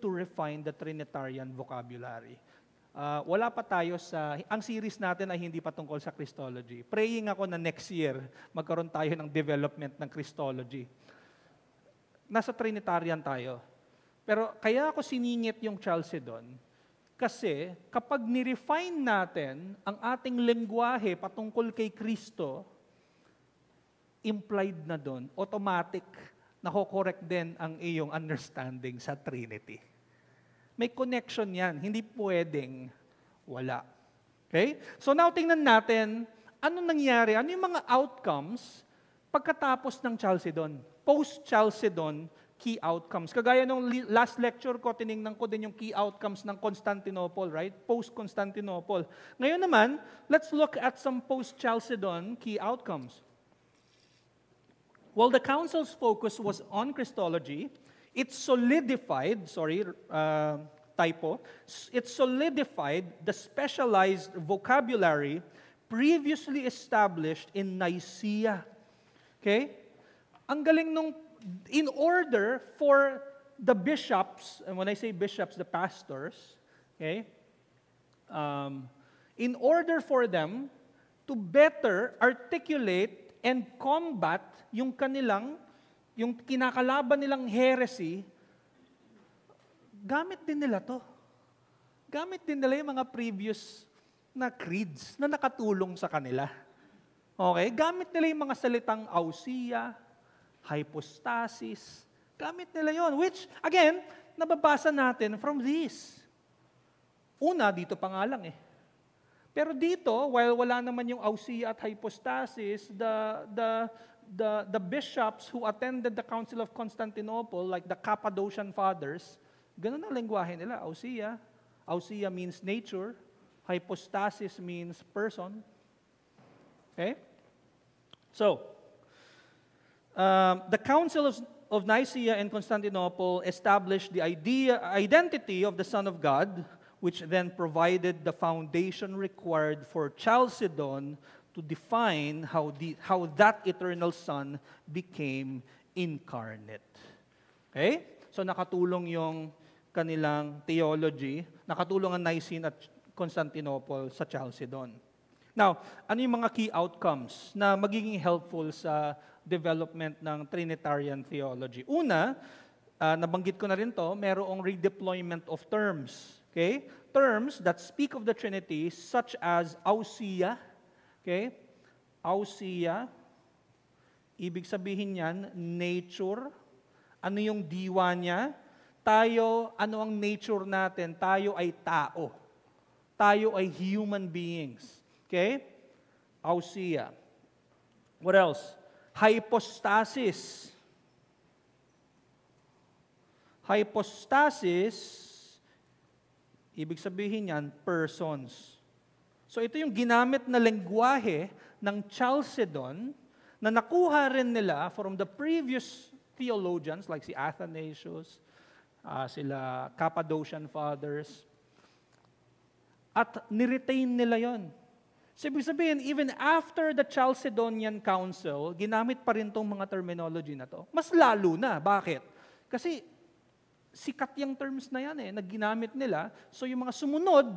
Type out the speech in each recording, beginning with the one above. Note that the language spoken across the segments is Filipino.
to refine the Trinitarian vocabulary. Wala pa tayo ang series natin ay hindi pa tungkol sa Christology. Praying ako na next year, magkaroon tayo ng development ng Christology. Nasa Trinitarian tayo. Pero kaya ako siningit yung Chalcedon, kasi kapag ni-refine natin ang ating lengguwahe patungkol kay Kristo, implied na doon, automatic, nako-correct din ang iyong understanding sa Trinity. May connection yan. Hindi pwedeng wala. Okay? So now, tingnan natin, ano nangyari? Ano yung mga outcomes pagkatapos ng Chalcedon? Post-Chalcedon, key outcomes. Kagaya nung last lecture ko, tinignan ko din yung key outcomes ng Constantinople, right? Post-Constantinople. Ngayon naman, let's look at some post-Chalcedon key outcomes. While the council's focus was on Christology, it solidified, it solidified the specialized vocabulary previously established in Nicaea. Okay? Ang galing nung, in order for the bishops, and when I say bishops, the pastors, okay? In order for them to better articulate and combat yung kinakalaban nilang heresy, gamit din nila to. Gamit din nila yung mga previous na creeds na nakatulong sa kanila. Okay? Gamit nila yung mga salitang ousia, hypostasis. Gamit nila yon, which, again, nababasa natin from this. Una, dito pa nga lang eh. Pero dito, while wala naman yung ousia at hypostasis, the bishops who attended the Council of Constantinople, like the Cappadocian Fathers, ganun ang lengguwahe nila. Ousia. Ousia means nature. Hypostasis means person. Okay? So, the Council of Nicaea and Constantinople established the identity of the Son of God, which then provided the foundation required for Chalcedon to define how that eternal Son became incarnate. Okay? So nakatulong yung kanilang theology, nakatulong ang Nicene at Constantinople sa Chalcedon. Now, ano yung mga key outcomes na magiging helpful sa development ng Trinitarian theology? Una, nabanggit ko na rin to, merong redeployment of terms. Okay? Terms that speak of the Trinity such as ousia. Okay? Ousia. Ibig sabihin yan, nature. Ano yung diwa niya? Tayo, ano ang nature natin? Tayo ay tao. Tayo ay human beings. Okay? Ousia. What else? Hypostasis. Hypostasis, ibig sabihin yan, persons. So ito yung ginamit na lengguwahe ng Chalcedon na nakuha rin nila from the previous theologians like si Athanasius, sila Cappadocian Fathers, at niretain nila yon. So ibig sabihin, even after the Chalcedonian Council, ginamit pa rin tong mga terminology na to. Mas lalo na. Bakit? Kasi sikat yung terms na yan na ginamit nila. So yung mga sumunod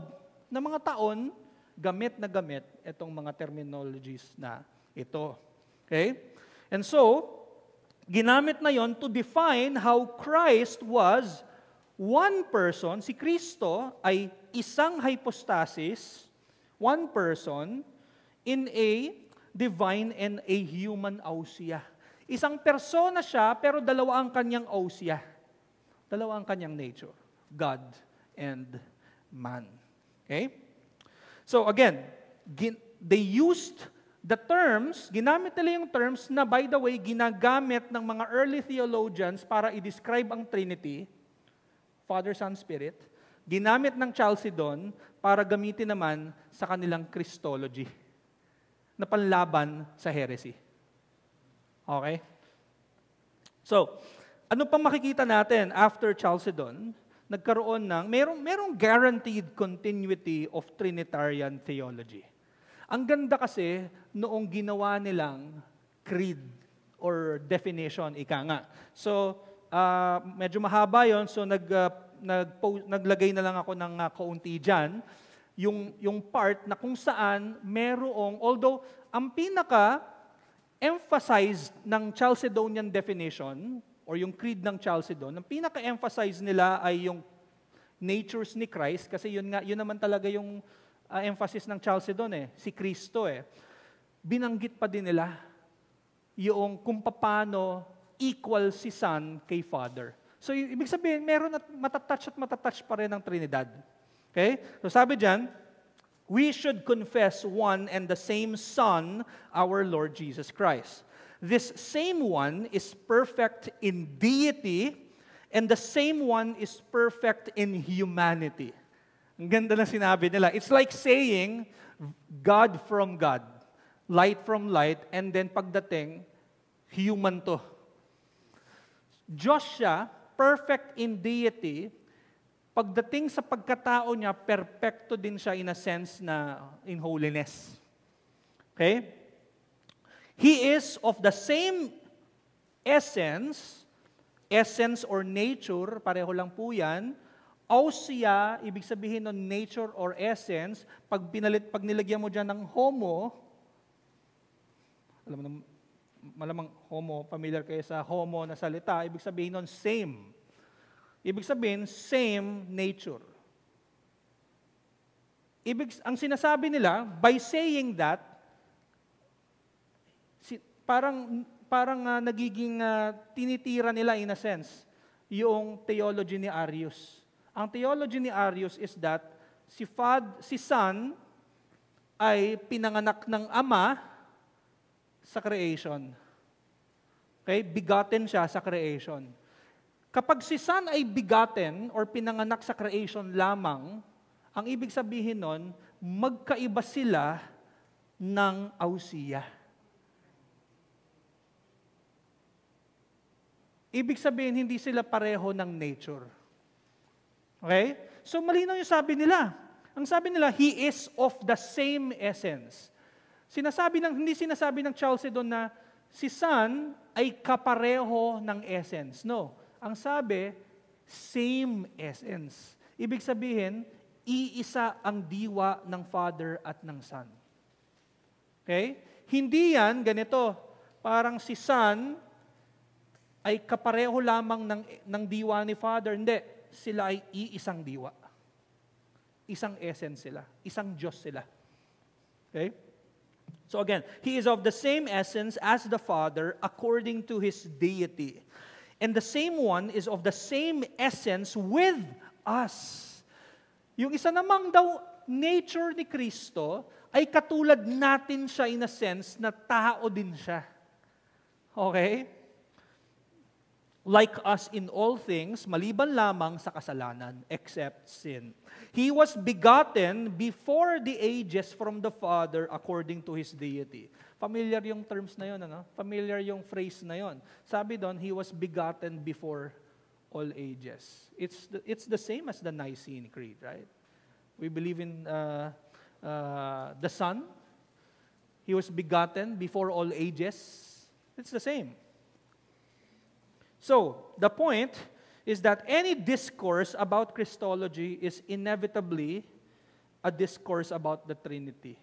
na mga taon, gamit na gamit itong mga terminologies na ito. Okay? And so, ginamit na yon to define how Christ was one person. Si Kristo ay isang hypostasis, one person, in a divine and a human ousia. Isang persona siya, pero dalawa ang kanyang ousia. Dalawa ang kanyang nature. God and man. Okay? So again, they used the terms, ginamit nila yung terms na, by the way, ginagamit ng mga early theologians para i-describe ang Trinity, Father, Son, Spirit. Ginamit ng Chalcedon para gamitin naman sa kanilang Christology na panlaban sa heresy. Okay? So, ano pang makikita natin after Chalcedon? Nagkaroon ng, merong guaranteed continuity of Trinitarian theology. Ang ganda kasi noong ginawa nilang creed or definition, ika nga. So, medyo mahaba yon. So, naglagay na lang ako ng kaunti dyan, yung part na kung saan merong, although ang pinaka-emphasize ng Chalcedonian definition, or yung creed ng Chalcedon, ang pinaka-emphasize nila ay yung natures ni Christ, kasi yun naman talaga yung emphasis ng Chalcedon si Kristo Binanggit pa din nila yung kung paano equal si Son kay Father. So, ibig sabihin, meron at matatouch pa rin ng Trinidad. Okay? So, sabi dyan, we should confess one and the same Son, our Lord Jesus Christ. This same one is perfect in deity, and the same one is perfect in humanity. Ang ganda na sinabi nila. It's like saying, God from God, light from light, and then pagdating, human to. Diyos siya, perfect in deity. Pagdating sa pagkatao niya, perfecto din siya in a sense na in holiness. Okay? He is of the same essence or nature, pareho lang po yan. Ousia, ibig sabihin ng nature or essence, pag nilagyan mo dyan ng homo, alam mo, malamang homo, familiar kayo sa homo na salita, ibig sabihin nun same. Ibig sabihin, same nature. Ang sinasabi nila, by saying that, parang nagiging tinitira nila in a sense, yung theology ni Arius. Ang theology ni Arius is that si Son ay pinanganak ng Ama sa creation. Okay? Begotten siya sa creation. Kapag si Son ay begotten or pinanganak sa creation lamang, ang ibig sabihin nun, magkaiba sila ng ousia. Ibig sabihin, hindi sila pareho ng nature. Okay? So, malinaw yung sabi nila. Ang sabi nila, He is of the same essence. Hindi sinasabi ng Chalcedon na si Son ay kapareho ng essence. No. Ang sabi, same essence. Ibig sabihin, iisa ang diwa ng Father at ng Son. Okay? Hindi yan ganito. Parang si Son ay kapareho lamang ng diwa ni Father. Hindi. Sila ay iisang diwa. Isang essence sila. Isang Diyos sila. Okay? So again, He is of the same essence as the Father according to His deity. And the same one is of the same essence with us. Yung isa namang daw nature ni Kristo ay katulad natin siya in a sense na tao din siya. Okay? Like us in all things, maliban lamang sa kasalanan, except sin. He was begotten before the ages from the Father according to His deity. Familiar yung terms na yun, ano? Familiar yung phrase na yun. Sabi doon, He was begotten before all ages. It's the same as the Nicene Creed, right? We believe in the Son. He was begotten before all ages. It's the same. So, the point is that any discourse about Christology is inevitably a discourse about the Trinity.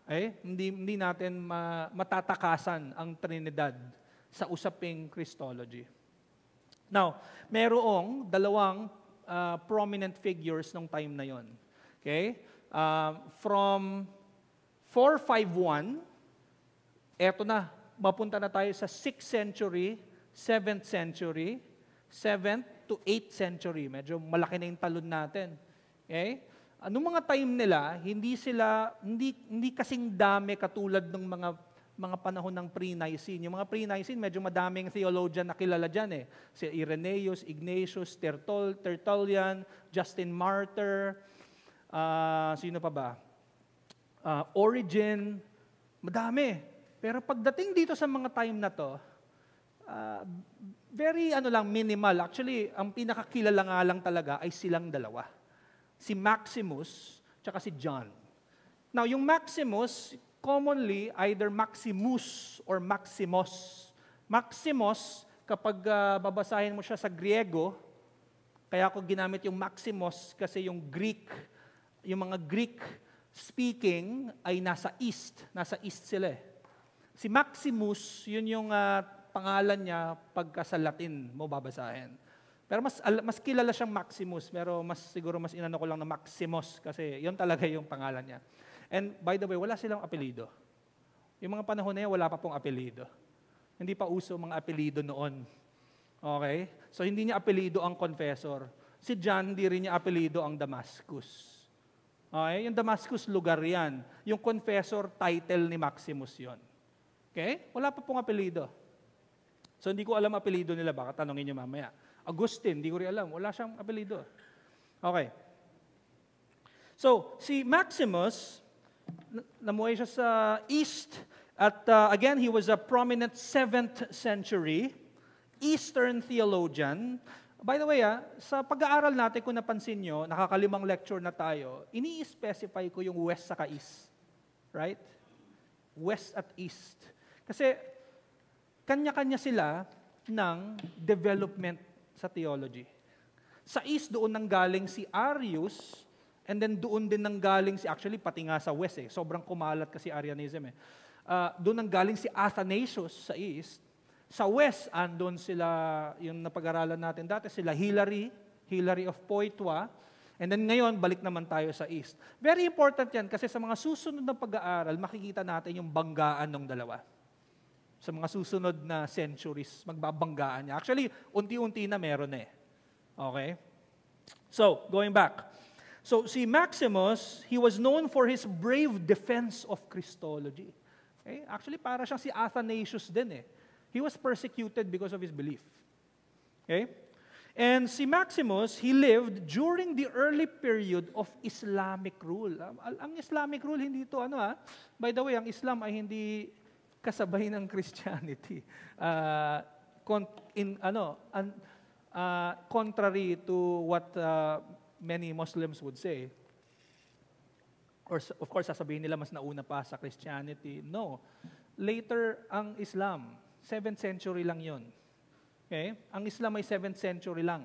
Okay? Hindi natin matatakasan ang Trinidad sa usaping Christology. Now, merong dalawang prominent figures nung time na yon. Okay? From 451, eto na, mapunta na tayo sa 6th century, 7th century, 7th to 8th century. Medyo malaki na yung talon natin. Okay? Anong mga time nila, hindi kasing dami katulad ng mga panahon ng pre-Nicene. Yung mga pre-Nicene, medyo madaming theologian na kilala dyan Si Irenaeus, Ignatius, Tertullian, Justin Martyr, sino pa ba? Origen, madami. Pero pagdating dito sa mga time na to, very minimal. Actually, ang pinakakilala nga lang talaga ay silang dalawa. Si Maximus, tsaka si John. Now, yung Maximus, commonly, either Maximus or Maximos. Maximos, kapag babasahin mo siya sa Griego, Kaya ako ginamit yung Maximos kasi yung mga Greek speaking ay nasa east sila eh. Si Maximus, yun yung pangalan niya pagka sa Latin mo babasahin. Pero mas kilala siyang Maximus, pero siguro mas inano ko lang na Maximus kasi yun talaga yung pangalan niya. And by the way, wala silang apelido. Yung mga panahon na yan, wala pa pong apelido. Hindi pa uso mga apelido noon. Okay? So hindi niya apelido ang confessor. Si John, hindi rin niya apelido ang Damascus. Okay? Yung Damascus, lugar yan. Yung confessor, title ni Maximus yon. Okay? Wala pa pong apelido. So hindi ko alam apelido nila. Baka tanongin niyo mamaya. Agustin, hindi ko rin alam. Wala siyang apelido. Okay. So, si Maximus, namuhay siya sa east. At again, he was a prominent 7th century Eastern theologian. By the way, sa pag-aaral natin, kung napansin nyo, nakakalimang lecture na tayo, ini-specify ko yung west saka east. Right? West at east. Kasi, kanya-kanya sila ng development sa theology. Sa east, doon nanggaling si Arius, and then doon din nanggaling actually pati nga sa west sobrang kumalat kasi Arianism doon nanggaling si Athanasius sa east. Sa west, andun sila, yung napag-aralan natin dati, sila Hilary of Poitiers, and then ngayon, balik naman tayo sa east. Very important yan kasi sa mga susunod na pag-aaral, makikita natin yung banggaan ng dalawa. Sa mga susunod na centuries, magbabanggaan niya. Actually, unti-unti na meron Okay? So, going back. So, si Maximus, he was known for his brave defense of Christology. Okay? Actually, para siyang si Athanasius din He was persecuted because of his belief. Okay? And si Maximus, he lived during the early period of Islamic rule. Ang Islamic rule, hindi ito, by the way, ang Islam ay hindi kasabay ng Christianity. Contrary to what many Muslims would say. Or of course, sasabihin nila mas nauna pa sa Christianity. No. Later, ang Islam, 7th century lang yun. Okay? Ang Islam ay 7th century lang.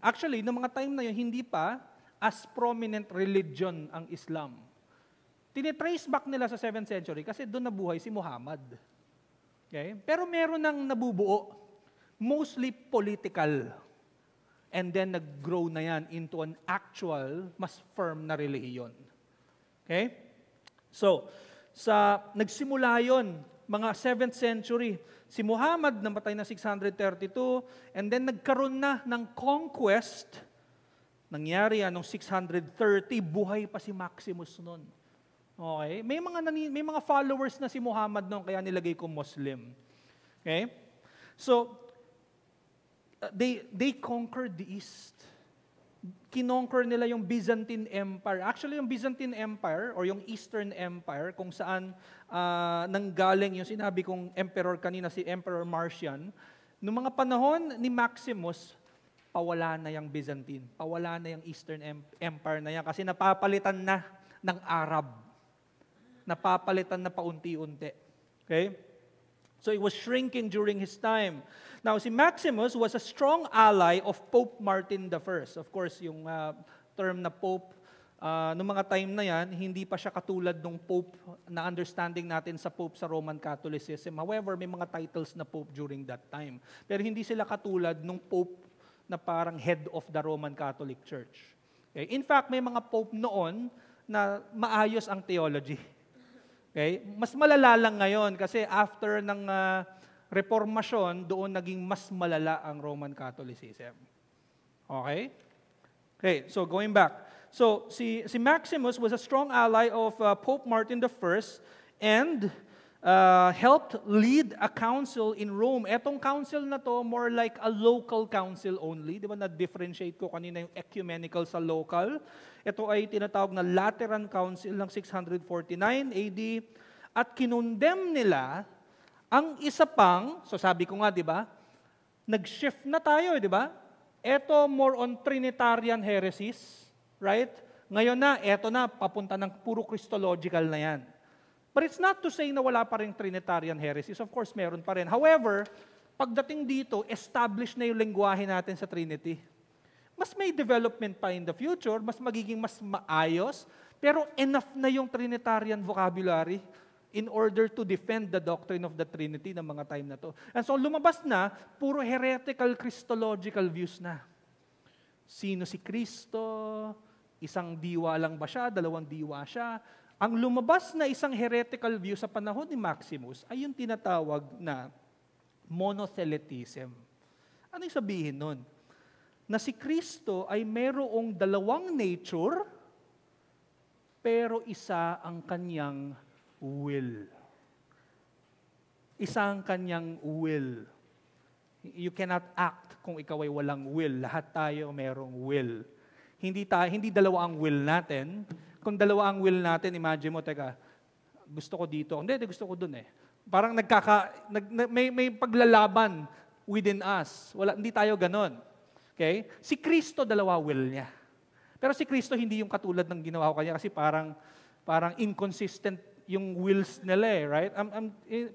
Actually, noong mga time na yun, hindi pa as prominent religion ang Islam. Tinitrace back nila sa 7th century kasi doon nabuhay si Muhammad. Okay? Pero meron nang nabubuo, mostly political. And then nag-grow na yan into an actual, mas firm na relihiyon. Okay? So, nagsimula yon mga 7th century. Si Muhammad namatay na 632, and then nagkaroon na ng conquest. Nangyari yan noong 630, buhay pa si Maximus noon. Okay? May mga followers na si Muhammad noon, kaya nilagay ko Muslim. Okay? So, they conquered the East. Kinonquer nila yung Byzantine Empire. Actually, yung Byzantine Empire or yung Eastern Empire, kung saan nanggaling yung sinabi kong emperor kanina, si Emperor Marcian, noong mga panahon ni Maximus, pawala na yung Byzantine. Pawala na yung Eastern Empire na yan kasi napapalitan na ng Arab. Napapalitan na paunti-unti. Okay? So it was shrinking during his time. Now, si Maximus was a strong ally of Pope Martin I. Of course, yung term na Pope, noong mga time na yan, hindi pa siya katulad ng Pope na understanding natin sa Pope sa Roman Catholicism. However, may mga titles na Pope during that time. Pero hindi sila katulad ng Pope na parang head of the Roman Catholic Church. Okay? In fact, may mga Pope noon na maayos ang theology. Okay? Mas malala lang ngayon kasi after ng reformasyon, doon naging mas malala ang Roman Catholicism. Okay? Okay, so going back. So si Maximus was a strong ally of Pope Martin I and helped lead a council in Rome. Etong council na to, more like a local council only. Di ba na-differentiate ko kanina yung ecumenical sa local. Ito ay tinatawag na Lateran Council ng 649 AD. At kinondem nila ang isa pang, so sabi ko nga, di ba, nag-shift na tayo, di ba? Ito more on Trinitarian heresies, right? Ngayon na, eto na, papunta ng puro Christological na yan. But it's not to say na wala pa rin Trinitarian heresies. Of course, meron pa rin. However, pagdating dito, established na yung lengguwahe natin sa Trinity. Mas may development pa in the future, mas magiging mas maayos, pero enough na yung Trinitarian vocabulary in order to defend the doctrine of the Trinity ng mga time na to. And so lumabas na, puro heretical Christological views na. Sino si Kristo? Isang diwa lang ba siya? Dalawang diwa siya? Ang lumabas na isang heretical view sa panahon ni Maximus ay yung tinatawag na monotheletism. Ano yung sabihin nun? Na si Kristo ay merong dalawang nature, pero isa ang kanyang will. Isa ang kanyang will. You cannot act kung ikaw ay walang will. Lahat tayo merong will. Hindi dalawa ang will natin. Kung dalawa ang will natin, imagine mo, teka, gusto ko dito. Hindi, gusto ko dun eh. Parang may paglalaban within us. Hindi tayo ganon. Okay? Si Kristo, dalawa will niya. Pero si Kristo, hindi yung katulad ng ginawa ko kanya kasi parang inconsistent yung wills nila eh, right?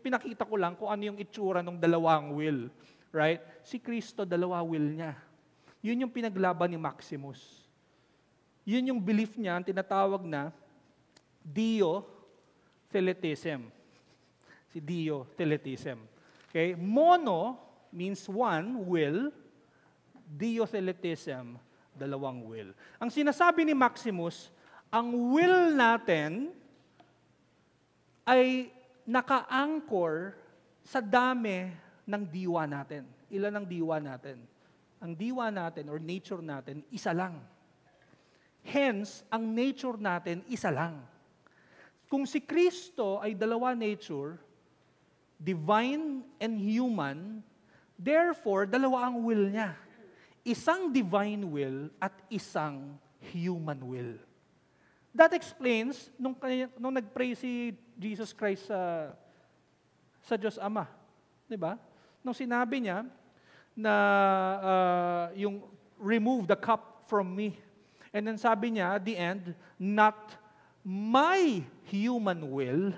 Pinakita ko lang kung ano yung itsura ng dalawang will, right? Si Kristo, dalawa will niya. Yun yung pinaglaban ni Maximus. Yun yung belief niya, ang tinatawag na Dio-theletism. Si Dio-theletism. Okay? Mono means one will, Dio-theletism, dalawang will. Ang sinasabi ni Maximus, ang will natin ay naka-anchor sa dami ng diwa natin. Ilan ang diwa natin? Ang diwa natin or nature natin, isa lang. Hence, ang nature natin, isa lang. Kung si Kristo ay dalawa nature, divine and human, therefore, dalawa ang will niya. Isang divine will at isang human will. That explains, nung nag-pray si Jesus Christ sa Diyos Ama, di ba? Nung sinabi niya na yung remove the cup from me. And then sabi niya at the end, not my human will,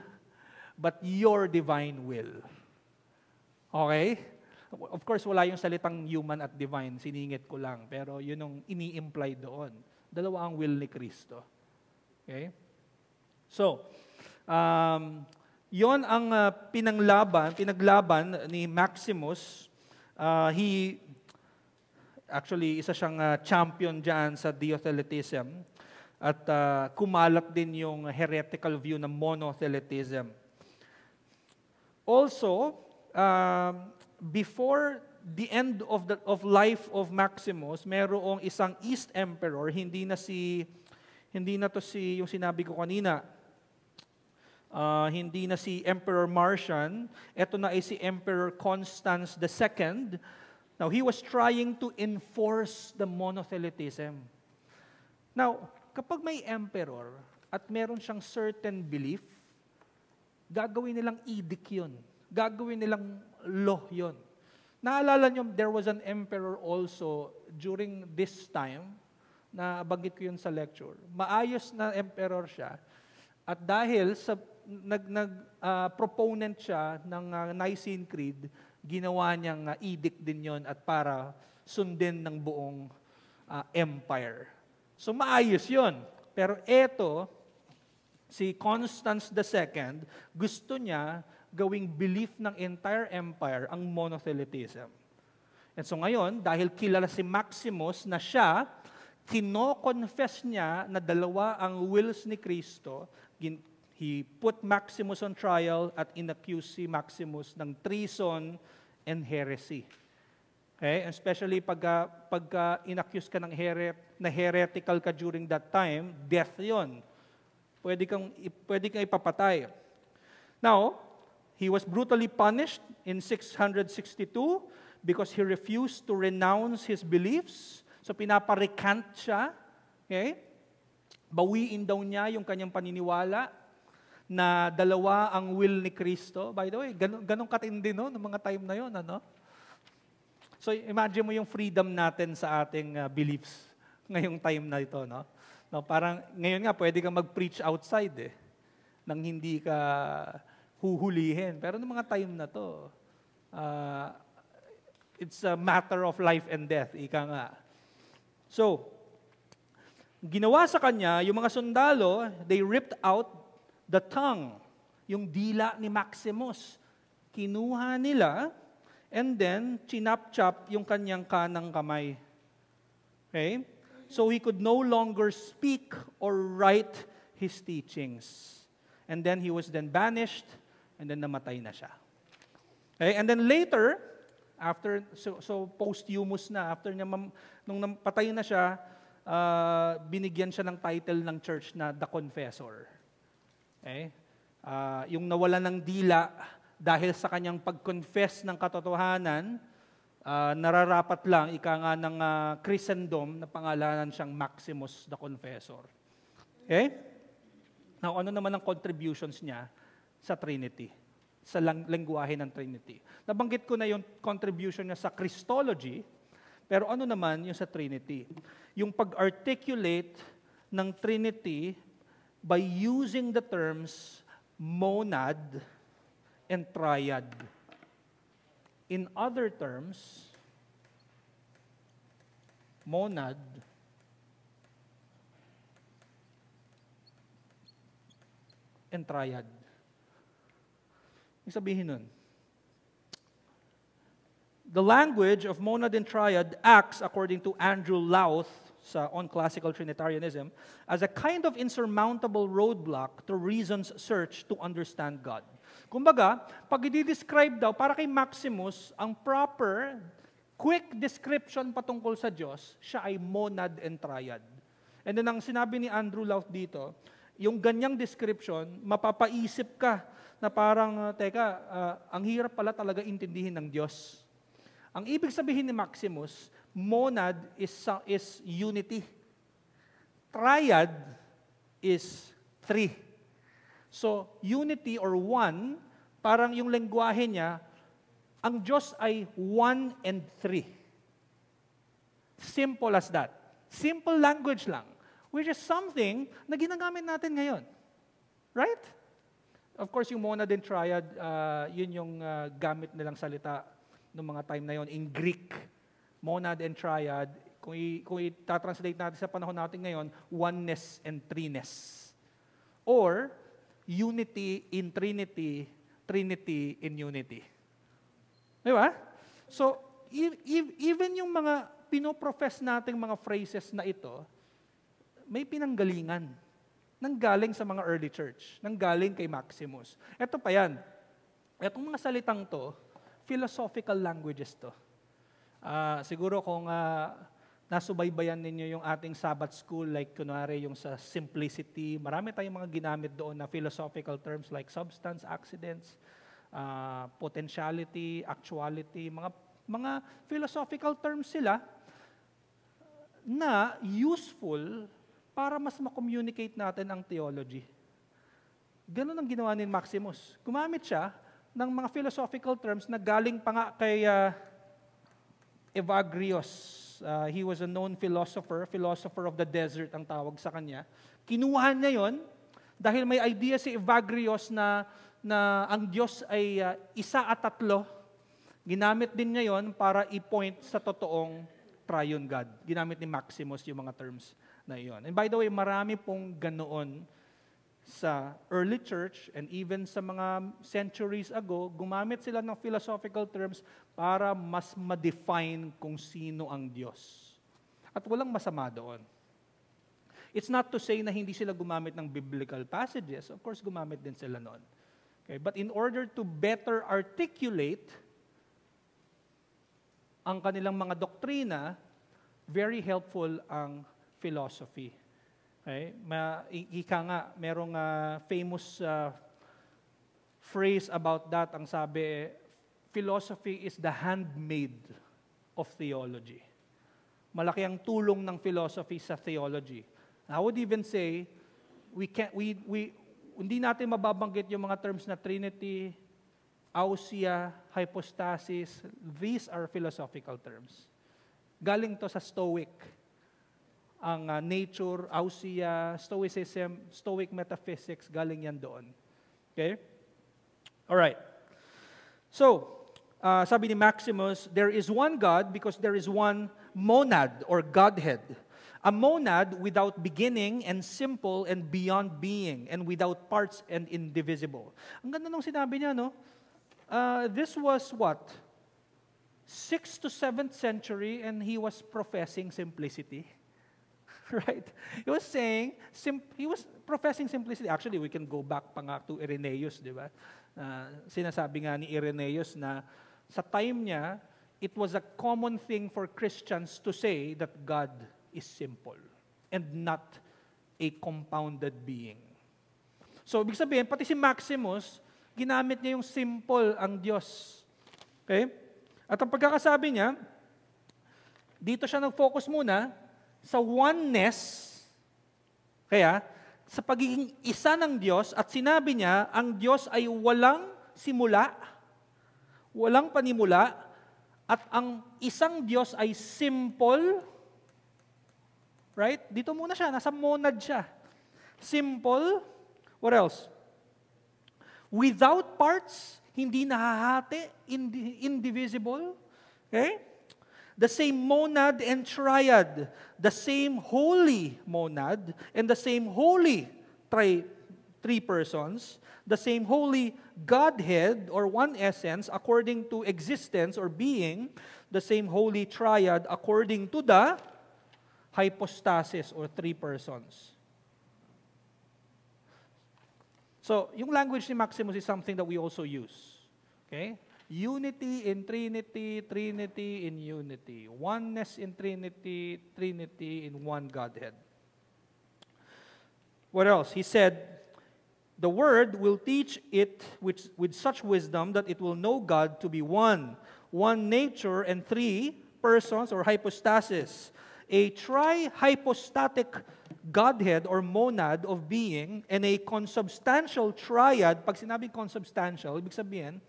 but your divine will. Okay? Of course, wala yung salitang human at divine, siningit ko lang. Pero yun yung ini-imply doon. Dalawa ang will ni Kristo. Okay? So, yon ang pinaglaban ni Maximus. Actually, isa siyang champion dyan sa Dio-theletism. At kumalat din yung heretical view ng monotheletism. Also, before the end of life of Maximus, merong isang East Emperor, hindi na to si yung sinabi ko kanina. Hindi na si Emperor Marcian, ito na ay si Emperor Constans II. Now, he was trying to enforce the monotheletism. Now, kapag may emperor at meron siyang certain belief, gagawin nilang edict yun. Gagawin nilang law yun. Naalala nyo, there was an emperor also during this time, na banggit ko yun sa lecture. Maayos na emperor siya. At dahil sa proponent siya ng Nicene Creed, ginawa niyang edict din yon at para sundin ng buong empire. So maayos yon. Pero eto, si Constans II, gusto niya gawing belief ng entire empire ang monotheletism. And so ngayon, dahil kilala si Maximus na siya, kino-confess niya na dalawa ang wills ni Kristo. He put Maximus on trial at inaccused si Maximus ng treason and heresy. Okay? Especially pagka inaccuse ka ng heretical ka during that time, death yon. Pwede kang ipapatay. Now, he was brutally punished in 662 because he refused to renounce his beliefs. So pinaparecant siya. Okay? Bawiin daw niya yung kanyang paniniwala na dalawa ang will ni Kristo. By the way, ganun katindi no, ng mga time na yun. Ano? So imagine mo yung freedom natin sa ating beliefs ngayong time na ito. No? No, parang ngayon nga, pwede kang mag-preach outside nang hindi ka huhulihin. Pero noong mga time na to, it's a matter of life and death. Ika nga. So, ginawa sa kanya, yung mga sundalo, they ripped out the tongue, yung dila ni Maximus. Kinuha nila, and then, chinap-chop yung kanyang kanang kamay. Okay? So, he could no longer speak or write his teachings. And then, he was then banished, and then namatay na siya. Okay? And then later, after, so posthumous na, after niya, nung napatay na siya, binigyan siya ng title ng church na The Confessor. Okay? Yung nawala ng dila dahil sa kanyang pag-confess ng katotohanan, nararapat lang, ika nga ng Christendom na pangalanan siyang Maximus the Confessor. Okay? Now, ano naman ang contributions niya sa Trinity? Sa lengguwahe ng Trinity. Nabanggit ko na yung contribution niya sa Christology, pero ano naman yung sa Trinity? Yung pag-articulate ng Trinity by using the terms monad and triad. In other terms, monad and triad. Ibig sabihin nun, the language of monad and triad acts, according to Andrew Louth on classical Trinitarianism, as a kind of insurmountable roadblock to reason's search to understand God. Kumbaga, pag i-describe daw, para kay Maximus, ang proper, quick description patungkol sa Diyos, siya ay monad and triad. And then ang sinabi ni Andrew Louth dito, yung ganyang description, mapapaisip ka na parang, ang hirap pala talaga intindihin ng Diyos. Ang ibig sabihin ni Maximus, monad is unity. Triad is three. So, unity or one, parang yung lengguwahe niya, ang Diyos ay 1 and 3. Simple as that. Simple language lang. Which is something na ginagamit natin ngayon. Right? Of course, yung monad and triad, yun yung gamit nilang salita noong mga time na yon in Greek. Monad and triad, kung i-translate natin sa panahon natin ngayon, oneness and threeness. Or, unity in Trinity, Trinity in unity. Di ba? So, even yung mga pinoprofess nating mga phrases na ito, may pinanggalingan. Nanggaling sa mga early church. Nanggaling kay Maximus. Ito pa yan. Itong mga salitang to, philosophical languages to. Siguro kung nasubaybayan ninyo yung ating Sabbath school, like kunwari yung sa simplicity, marami tayong mga ginamit doon na philosophical terms like substance, accidents, potentiality, actuality, mga philosophical terms sila na useful para mas ma-communicate natin ang theology. Ganun ang ginawa ni Maximus. Gumamit siya ng mga philosophical terms na galing pa nga kay Evagrius. He was a known philosopher of the desert ang tawag sa kanya. Kinuha niya yon dahil may idea si Evagrius na ang Diyos ay isa at tatlo. Ginamit din niya yon para i-point sa totoong triune God. Ginamit ni Maximus yung mga terms na iyon. And by the way, marami pong ganoon sa early church and even sa mga centuries ago, gumamit sila ng philosophical terms para mas ma-define kung sino ang Diyos. At walang masama doon. It's not to say na hindi sila gumamit ng biblical passages. Of course, gumamit din sila noon. Okay? But in order to better articulate ang kanilang mga doktrina, very helpful ang philosophy. Okay? Ika nga, merong famous phrase about that, ang sabi, philosophy is the handmaid of theology. Malaki ang tulong ng philosophy sa theology. I would even say, hindi natin mababanggit yung mga terms na Trinity, ousia, hypostasis. These are philosophical terms. Galing to sa Stoic. Ang nature, ousia, stoicism, Stoic metaphysics, galing yan doon. Okay? Alright. So, sabi ni Maximus, there is one God because there is one monad or Godhead. A monad without beginning and simple and beyond being and without parts and indivisible. Ang ganda nung sinabi niya, no? This was what? 6th to 7th century, and he was professing simplicity. Right? He was saying, he was professing simplicity. Actually, we can go back pa nga to Irenaeus, di ba? Sinasabi nga ni Irenaeus na sa time niya, it was a common thing for Christians to say that God is simple and not a compounded being. So, ibig sabihin, pati si Maximus, ginamit niya yung simple ang Diyos. Okay? At ang pagkakasabi niya, dito siya nag-focus muna sa oneness, kaya sa pagiging isa ng Diyos, at sinabi niya, ang Diyos ay walang simula, walang panimula, at ang isang Diyos ay simple. Right? Dito muna siya, nasa monad siya. Simple. What else? Without parts, hindi nahahati, indivisible. Okay? The same monad and triad, the same holy monad, and the same holy three persons, the same holy Godhead or one essence according to existence or being, the same holy triad according to the hypostasis or three persons. So, yung language ni Maximus is something that we also use. Okay? Unity in Trinity, Trinity in unity. Oneness in Trinity, Trinity in one Godhead. What else? He said, the Word will teach it with such wisdom that it will know God to be one nature and three persons or hypostasis. A tri-hypostatic Godhead or monad of being and a consubstantial triad. Pag sinabing consubstantial, ibig sabihin,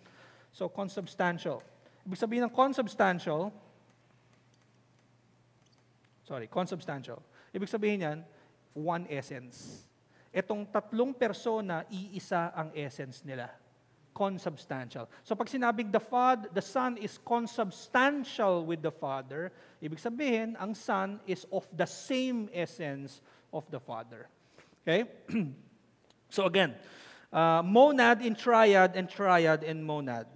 so consubstantial. Ibig sabihin ng consubstantial, ibig sabihin yan, one essence. Itong tatlong persona, iisa ang essence nila. Consubstantial. So pag sinabing the Son is consubstantial with the Father, ibig sabihin, ang Son is of the same essence of the Father. Okay? So again, monad in triad and triad in monad.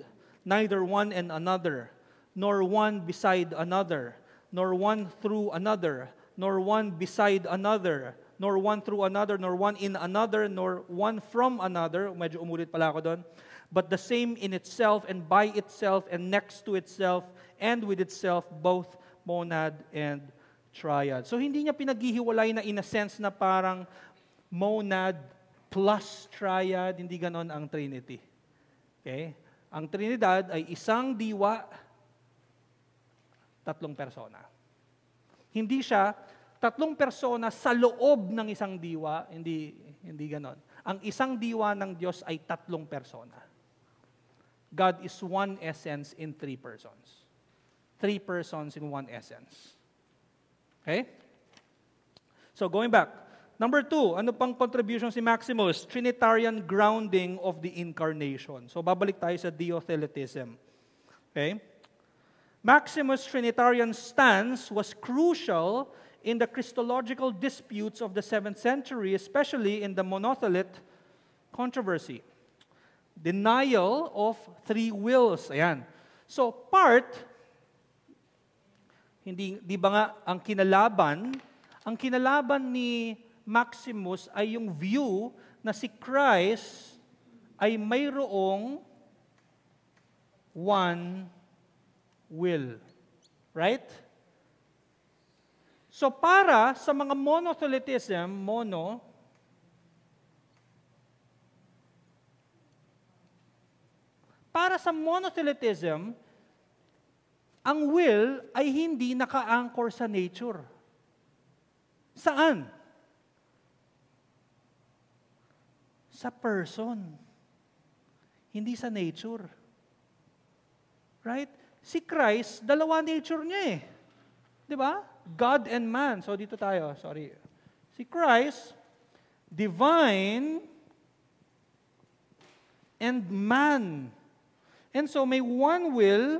Neither one and another, nor one beside another, nor one through another, nor one beside another, nor one through another, nor one in another, nor one from another. Medyo umulit pala ako doon. But the same in itself and by itself and next to itself and with itself, both monad and triad. So hindi niya pinaghihiwalay na in a sense na parang monad plus triad, hindi ganon ang Trinity. Okay? Ang Trinidad ay isang diwa, tatlong persona. Hindi siya tatlong persona sa loob ng isang diwa, hindi ganon. Ang isang diwa ng Diyos ay tatlong persona. God is one essence in three persons. Three persons in one essence. Okay? So going back, number 2, ano pang contribution si Maximus? Trinitarian grounding of the incarnation. So babalik tayo sa Diotheletism. Okay? Maximus' Trinitarian stance was crucial in the Christological disputes of the 7th century, especially in the monothelite controversy. Denial of three wills. Ayan. So part, di ba nga ang kinalaban ni Maximus ay yung view na si Christ ay mayroong one will. Right? So para sa mga monothelitism, para sa monothelitism, ang will ay hindi naka-anchor sa nature. Saan? Sa person. Hindi sa nature. Right? Si Christ, dalawa nature niya eh. Di ba? God and man. So dito tayo, sorry. Si Christ, divine and man. And so may one will,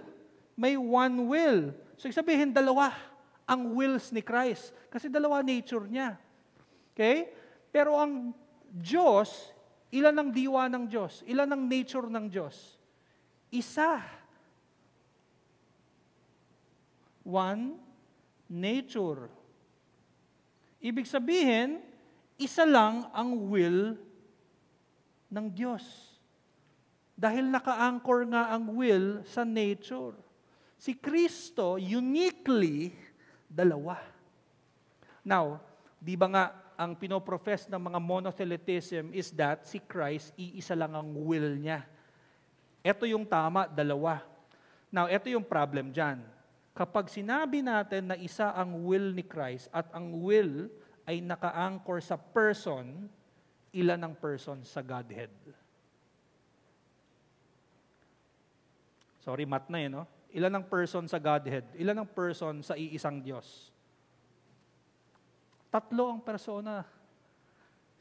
may one will. So sabihin, dalawa ang wills ni Christ. Kasi dalawa nature niya. Okay? Pero ang Diyos, ilan ang diwa ng Diyos? Ilan ang nature ng Diyos? Isa. One nature. Ibig sabihin, isa lang ang will ng Diyos. Dahil naka-anchor nga ang will sa nature. Si Kristo, uniquely, dalawa. Now, di ba nga, ang pinoprofess ng mga monothelitism is that si Christ, iisa lang ang will niya. Ito yung tama, dalawa. Now, ito yung problem dyan. Kapag sinabi natin na isa ang will ni Christ at ang will ay naka-anchor sa person, ilan ang person sa Godhead? Sorry, math na no? Ilan ang person sa Godhead? Ilan ang person sa iisang Diyos? 3 ang persona.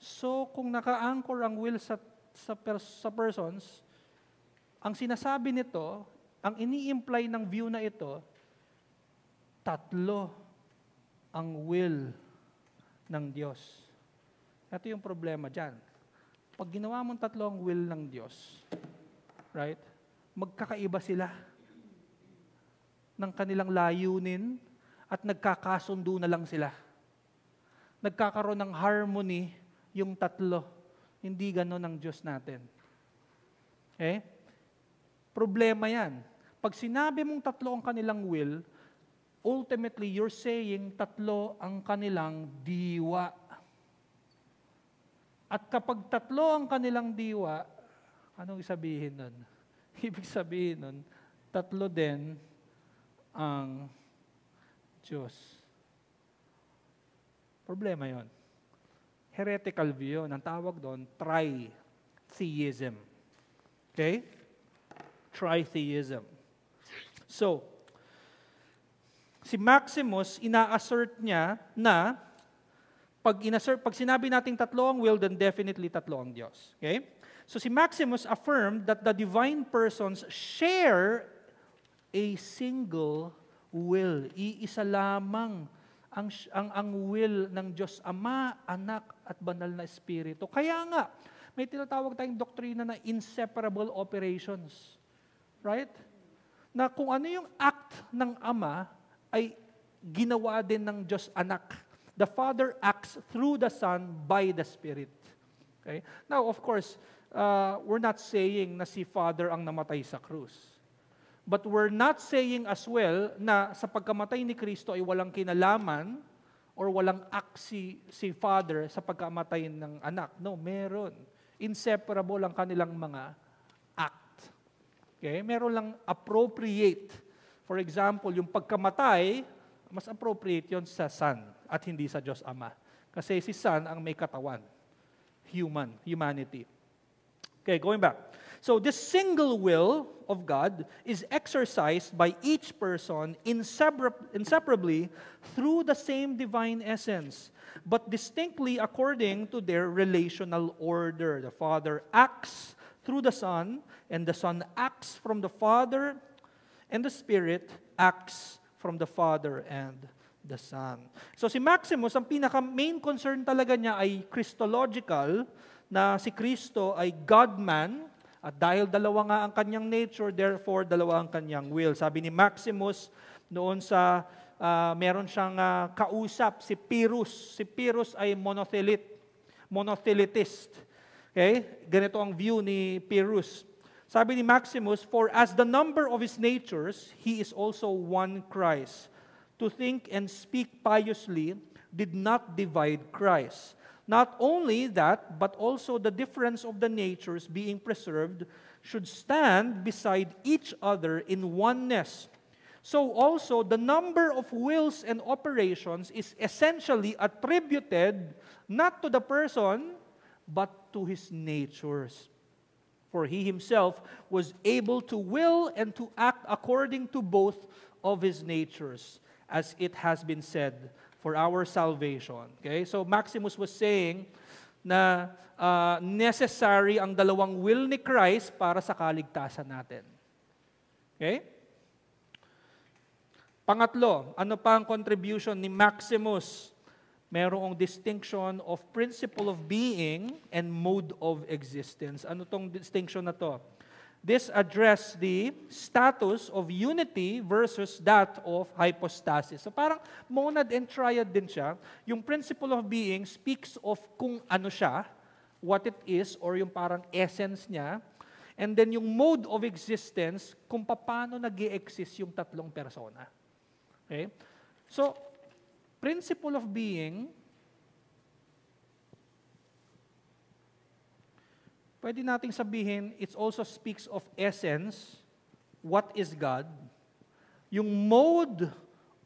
So, kung naka-anchor ang will sa persons, ang sinasabi nito, ang ini-imply ng view na ito, 3 ang will ng Diyos. Ito yung problema dyan. Pag ginawa mong 3 ang will ng Diyos, right, magkakaiba sila ng kanilang layunin at nagkakasundo na lang sila. Nagkakaroon ng harmony yung 3. Hindi gano'n ang Diyos natin. Okay? Problema yan. Pag sinabi mong 3 ang kanilang will, ultimately, you're saying 3 ang kanilang diwa. At kapag 3 ang kanilang diwa, anong sabihin nun? Ibig sabihin nun, 3 din ang Diyos. Problema yon. Heretical view yun. Ang tawag doon, tritheism. Okay? Tritheism. So, si Maximus, ina-assert niya na pag sinabi nating 3 ang will, then definitely 3 ang Diyos. Okay? So si Maximus affirmed that the divine persons share a single will. Iisa lamang ang will ng Diyos Ama, Anak, at Banal na Espiritu. Kaya nga, may tinatawag tayong doktrina na inseparable operations. Right? Na kung ano yung act ng Ama, ay ginawa din ng Diyos Anak. The Father acts through the Son by the Spirit. Okay? Now, of course, we're not saying na si Father ang namatay sa krus. But we're not saying as well na sa pagkamatay ni Kristo ay walang kinalaman or walang act si Father sa pagkamatay ng anak. No, meron. Inseparable ang kanilang mga act. Okay? Meron lang appropriate. For example, yung pagkamatay, mas appropriate yon sa Son at hindi sa Diyos Ama. Kasi si Son ang may katawan. Humanity. Okay, going back. So this single will of God is exercised by each person inseparably through the same divine essence, but distinctly according to their relational order. The Father acts through the Son, and the Son acts from the Father, and the Spirit acts from the Father and the Son. So si Maximus, ang pinaka-main concern talaga niya ay Christological, na si Kristo ay God-man, at dahil dalawa nga ang kanyang nature, therefore dalawa ang kanyang will. Sabi ni Maximus, noon sa, meron siyang kausap, si Pyrrhus. Si Pyrrhus ay monothelitist. Okay? Ganito ang view ni Pyrrhus. Sabi ni Maximus, for as the number of his natures, he is also one Christ. To think and speak piously did not divide Christ. Not only that, but also the difference of the natures being preserved should stand beside each other in oneness. So also, the number of wills and operations is essentially attributed not to the person, but to his natures. For he himself was able to will and to act according to both of his natures, as it has been said, for our salvation. Okay? So Maximus was saying na necessary ang dalawang will ni Christ para sa kaligtasan natin. Okay? Pangatlo, ano pa ang contribution ni Maximus? Merong distinction of principle of being and mode of existence. Ano tong distinction na to? This address the status of unity versus that of hypostasis. So parang monad and triad din siya. Yung principle of being speaks of kung ano siya, what it is, or yung parang essence niya. And then yung mode of existence, kung paano nag-i-exist yung tatlong persona. Okay? So, principle of being, pwede nating sabihin, it also speaks of essence, what is God. Yung mode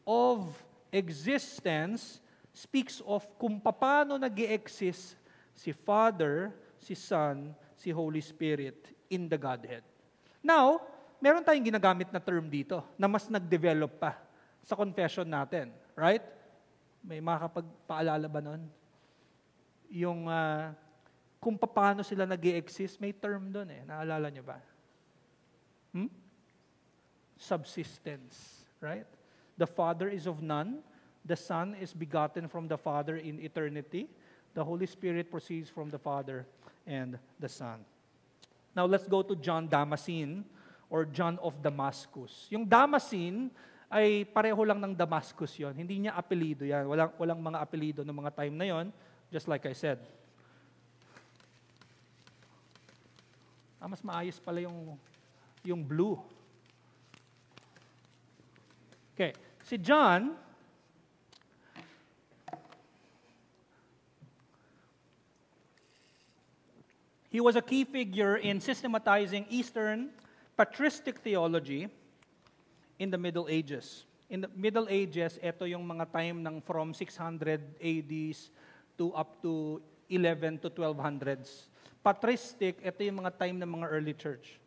of existence speaks of kung paano nag-i-exist si Father, si Son, si Holy Spirit in the Godhead. Now, meron tayong ginagamit na term dito na mas nag-develop pa sa confession natin. Right? May makakapagpaalala ba nun? Yung kung paano sila nag-i-exist, may term doon eh. Naalala nyo ba? Subsistence. Right? The Father is of none. The Son is begotten from the Father in eternity. The Holy Spirit proceeds from the Father and the Son. Now let's go to John Damascene or John of Damascus. Yung Damascene ay pareho lang ng Damascus yon. Hindi niya apelido yan. Walang mga apelido ng mga time na yon. Just like I said. Mas maayos pala yung blue. Okay. Si John, he was a key figure in systematizing Eastern patristic theology in the Middle Ages. In the Middle Ages, ito yung mga time ng from 600 ADs to up to 11 to 1200s. Patristic, ito yung mga time ng mga early church.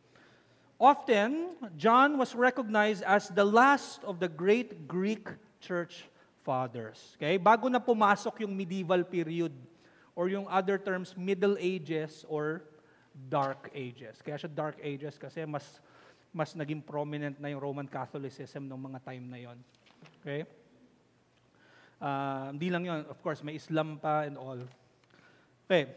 Often, John was recognized as the last of the great Greek church fathers. Okay? Bago na pumasok yung medieval period or yung other terms, Middle Ages or Dark Ages. Kaya siya Dark Ages kasi mas naging prominent na yung Roman Catholicism ng mga time na yon. Okay? Hindi lang yon, of course, may Islam pa and all. Okay.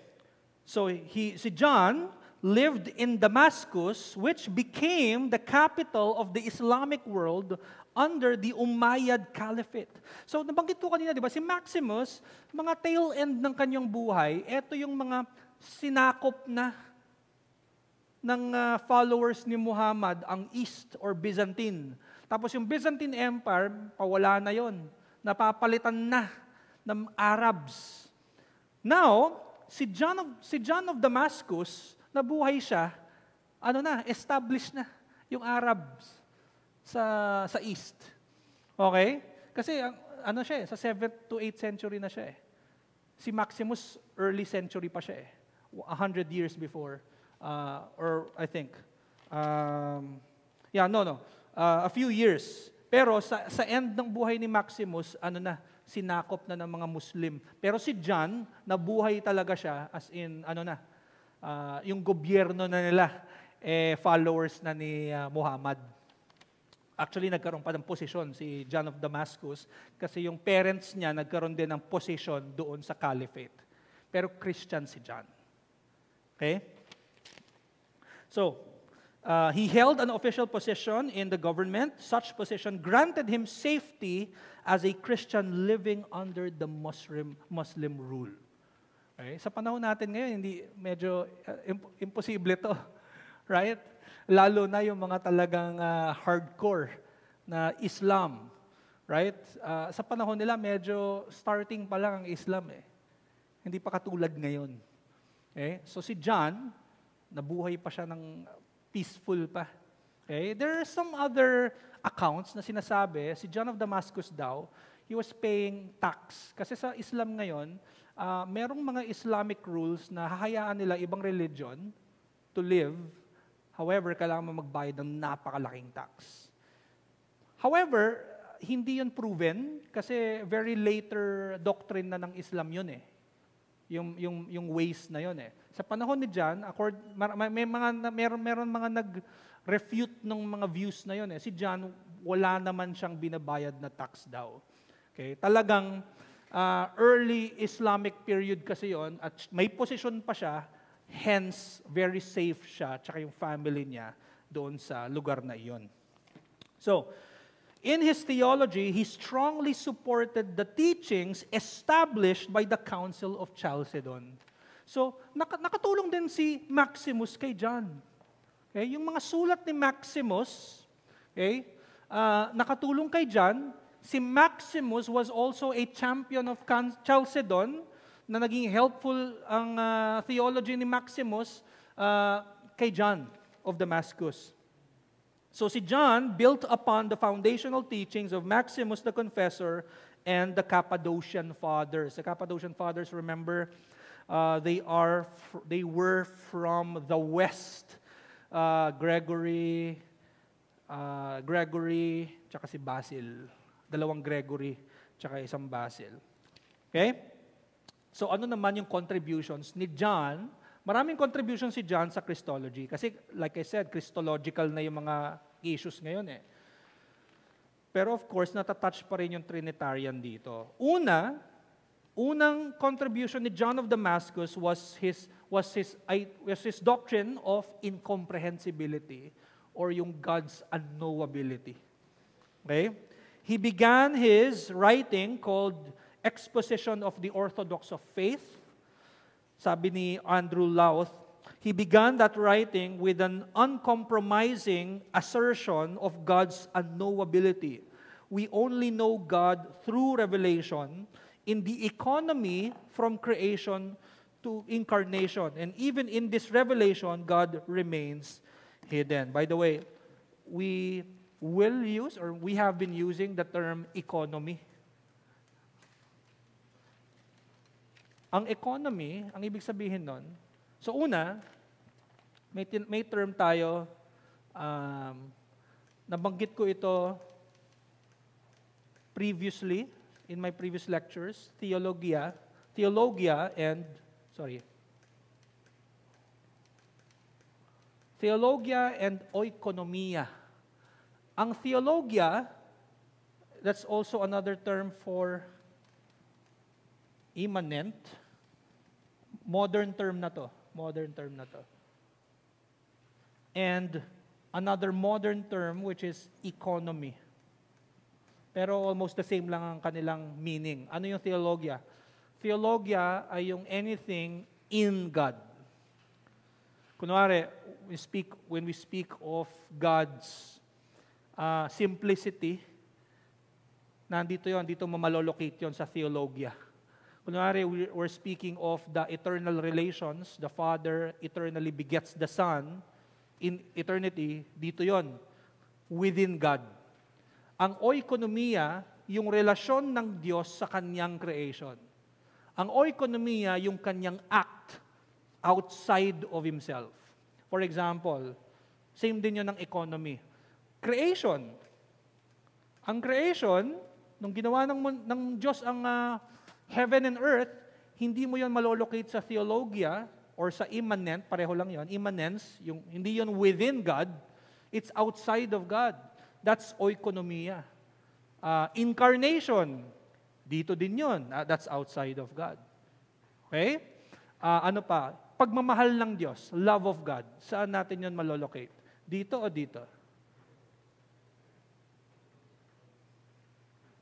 So, si John lived in Damascus, which became the capital of the Islamic world under the Umayyad Caliphate. So, nabanggit ko kanina, di ba, si Maximus, mga tail end ng kanyang buhay, ito yung mga sinakop na ng followers ni Muhammad, ang East or Byzantine. Tapos yung Byzantine Empire, pawala na yon, napapalitan na ng Arabs. Now, si John of Damascus, nabuhay siya, established na yung Arabs sa East. Okay? Kasi sa 7th to 8th century na siya eh. Si Maximus, early century pa siya eh. 100 years before. Or I think. A few years. Pero sa end ng buhay ni Maximus, sinakop na ng mga Muslim. Pero si John, nabuhay talaga siya as in, yung gobyerno na nila, followers na ni Muhammad. Actually, nagkaroon pa ng posisyon si John of Damascus kasi yung parents niya nagkaroon din ng posisyon doon sa caliphate. Pero Christian si John. Okay? So, he held an official position in the government. Such position granted him safety as a Christian living under the Muslim rule. Okay? Sa panahon natin ngayon, medyo imposible to. Right? Lalo na yung mga talagang hardcore na Islam. Right? Sa panahon nila, medyo starting pa lang ang Islam eh. Hindi pa katulad ngayon. Okay? So si John, nabuhay pa siya ng peaceful pa. Okay? There are some other accounts na sinasabi, si John of Damascus daw, he was paying tax. Kasi sa Islam ngayon, merong mga Islamic rules na hahayaan nila ibang religion to live. However, kailangan mo magbayad ng napakalaking tax. However, hindi yun proven kasi very later doctrine na ng Islam yun eh. Yung ways na yun eh. Sa panahon ni John, meron mga nag-refute ng mga views na yun eh. Si John wala naman siyang binabayad na tax daw. Okay? Talagang early Islamic period kasi yon at may posisyon pa siya, hence very safe siya tsaka yung family niya doon sa lugar na iyon. So, in his theology, he strongly supported the teachings established by the Council of Chalcedon. So, nakatulong din si Maximus kay John. Okay? Yung mga sulat ni Maximus, okay, nakatulong kay John. Si Maximus was also a champion of Chalcedon na naging helpful ang theology ni Maximus kay John of Damascus. So si John built upon the foundational teachings of Maximus the Confessor and the Cappadocian Fathers. The Cappadocian Fathers, remember, they were from the West. Gregory, tsaka si Basil. Dalawang Gregory, tsaka isang Basil. Okay? So ano naman yung contributions ni John? Maraming contributions si John sa Christology. Kasi like I said, Christological na yung mga issues ngayon eh. Pero of course, natatouch pa rin yung Trinitarian dito. Unang contribution ni John of Damascus was his doctrine of incomprehensibility or yung God's unknowability. Okay? He began his writing called Exposition of the Orthodox of Faith. Sabi ni Andrew Louth, he began that writing with an uncompromising assertion of God's unknowability. We only know God through revelation in the economy from creation to incarnation. And even in this revelation, God remains hidden. By the way, we have been using the term economy. Ang economy, ang ibig sabihin nun, so una, may term tayo, nabanggit ko ito previously, in my previous lectures, theologia and oikonomia. Ang theologia, that's also another term for immanent. Modern term na to. And another modern term which is economy. Pero almost the same lang ang kanilang meaning. Ano yung theologia? Theologia ay yung anything in God. Kunwari, when we speak of God's simplicity, nandito yon, dito mamalolocate yon sa theologia. Kunwari, we're speaking of the eternal relations, the Father eternally begets the Son, in eternity, dito yon, within God. Ang oikonomia, yung relasyon ng Diyos sa kanyang creation. Ang oikonomia, yung kanyang act outside of Himself. For example, same din yun ng economy. Creation. Ang creation, nung ginawa ng Diyos ang heaven and earth, hindi mo yun malolocate sa theologia or sa immanent, pareho lang yun, immanence, hindi yun within God, it's outside of God. That's oikonomia. Incarnation, dito din yun, that's outside of God. Okay? Ano pa? Pagmamahal ng Diyos, love of God, saan natin yun malolocate? Dito o dito?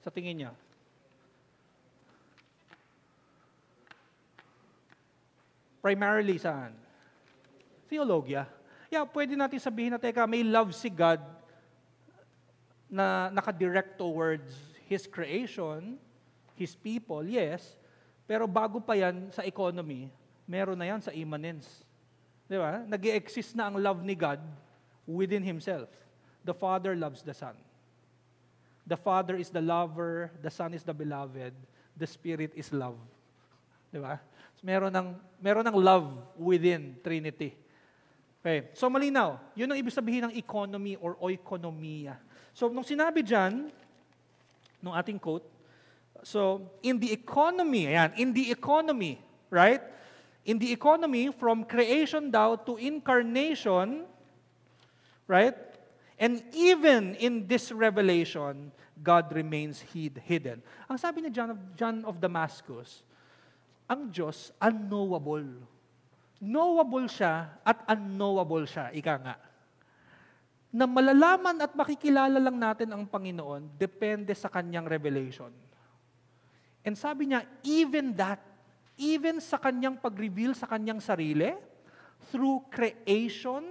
Sa tingin niya? Primarily saan? Theologia. Yeah, pwede natin sabihin na, teka, may love si God na nakadirect towards His creation, His people, yes, pero bago pa yan sa economy, meron na yan sa immanence. Di ba? Nag-i-exist na ang love ni God within Himself. The Father loves the Son. The Father is the lover, the Son is the beloved, the Spirit is love. Di ba? So, meron ng love within Trinity. Okay. So malinaw, yun ang ibig sabihin ng economy or oikonomia. So nung sinabi dyan, nung ating quote, so in the economy, right? In the economy, from creation daw to incarnation, right? And even in this revelation, God remains hidden. Ang sabi ni John of Damascus, ang Diyos unknowable. Knowable siya at unknowable siya, ika nga. Na malalaman at makikilala lang natin ang Panginoon depende sa kanyang revelation. And sabi niya, even sa kanyang pag-reveal sa kanyang sarili, through creation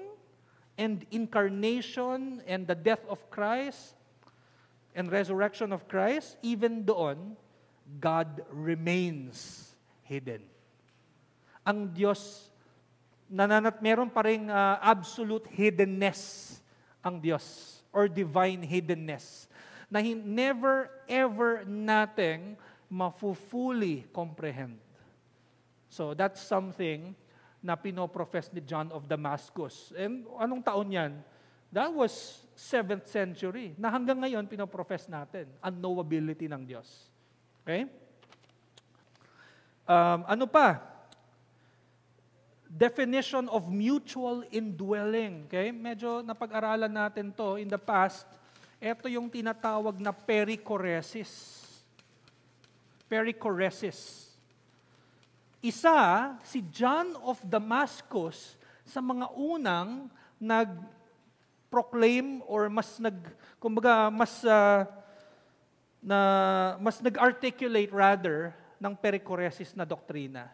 and incarnation and the death of Christ and resurrection of Christ, even doon, God remains hidden. Ang Diyos, meron pa ring absolute hiddenness ang Diyos or divine hiddenness na never ever nating fully comprehend. So that's something na pinoprofess ni John of Damascus. And anong taon yan? That was 7th century na hanggang ngayon pinoprofess natin. Unknowability ng Diyos. Okay? Ano pa? Definition of mutual indwelling. Okay? Medyo napag-aralan natin to in the past. Ito yung tinatawag na perichoresis. Perichoresis. Isa, si John of Damascus, sa mga unang nag-proclaim or mas nag-articulate rather ng perichoresis na doktrina.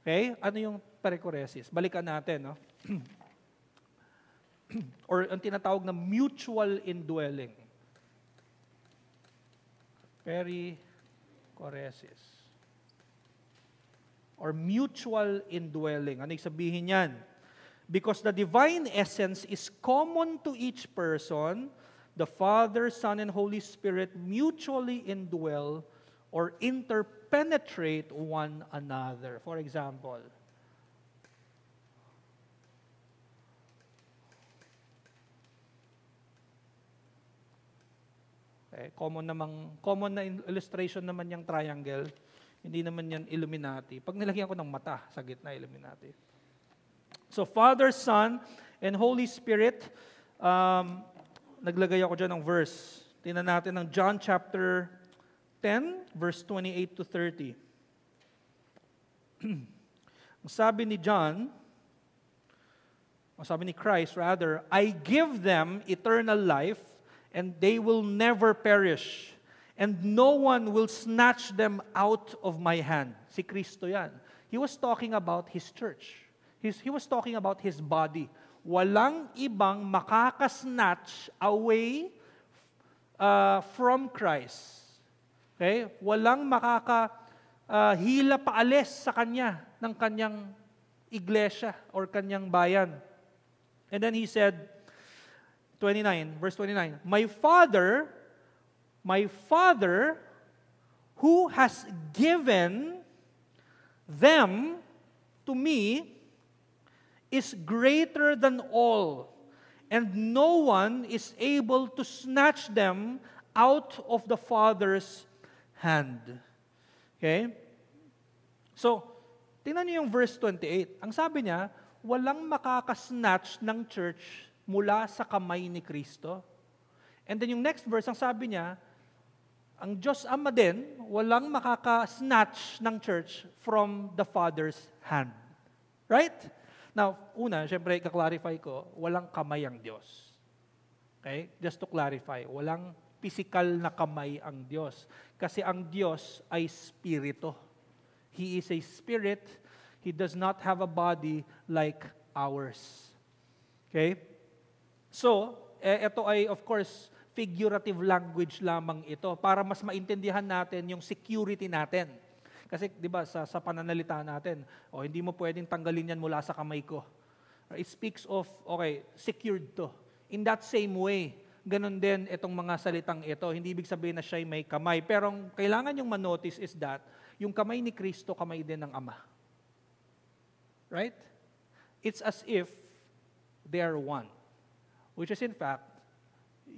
Okay? Ano yung perichoresis? Balikan natin, no? Or ang tinatawag na mutual indwelling. Perichoresis. Or mutual indwelling. Ano yung sabihin yan? Because the divine essence is common to each person, the Father, Son, and Holy Spirit mutually indwell or interpenetrate one another. For example, common na illustration naman yung triangle. Hindi naman yan Illuminati. Pag nilagyan ko ng mata, sa gitna Illuminati. So, Father, Son, and Holy Spirit, naglagay ako dyan ng verse. Tingnan natin ng John chapter 10, verse 28 to 30. Ang sabi ni Christ rather, I give them eternal life, and they will never perish, and no one will snatch them out of my hand. Si Kristo yan. He was talking about His church. He was talking about His body. Walang ibang makakasnatch away from Christ. Okay? Walang makakahila paalis sa Kanya ng Kanyang iglesia or Kanyang bayan. And then He said, verse 29, My Father who has given them to me is greater than all, and no one is able to snatch them out of the Father's hand. Okay? So, tingnan niyo yung verse 28. Ang sabi niya, walang makakasnatch ng church mula sa kamay ni Kristo. And then yung next verse, ang sabi niya, ang Diyos Ama din, walang makaka-snatch ng church from the Father's hand. Right? Now, una, syempre, kaklarify ko, walang kamay ang Diyos. Okay? Just to clarify, walang physical na kamay ang Diyos. Kasi ang Diyos ay spirito. He is a spirit. He does not have a body like ours. Okay? So, ito ay, of course, figurative language lamang ito para mas maintindihan natin yung security natin. Kasi, di ba, sa pananalita natin, hindi mo pwedeng tanggalin yan mula sa kamay ko. It speaks of, secured to. In that same way, ganun din itong mga salitang ito. Hindi ibig sabihin na siya'y may kamay. Pero ang kailangan yung manotice is that, yung kamay ni Kristo, kamay din ng Ama. Right? It's as if they are one. Which is in fact,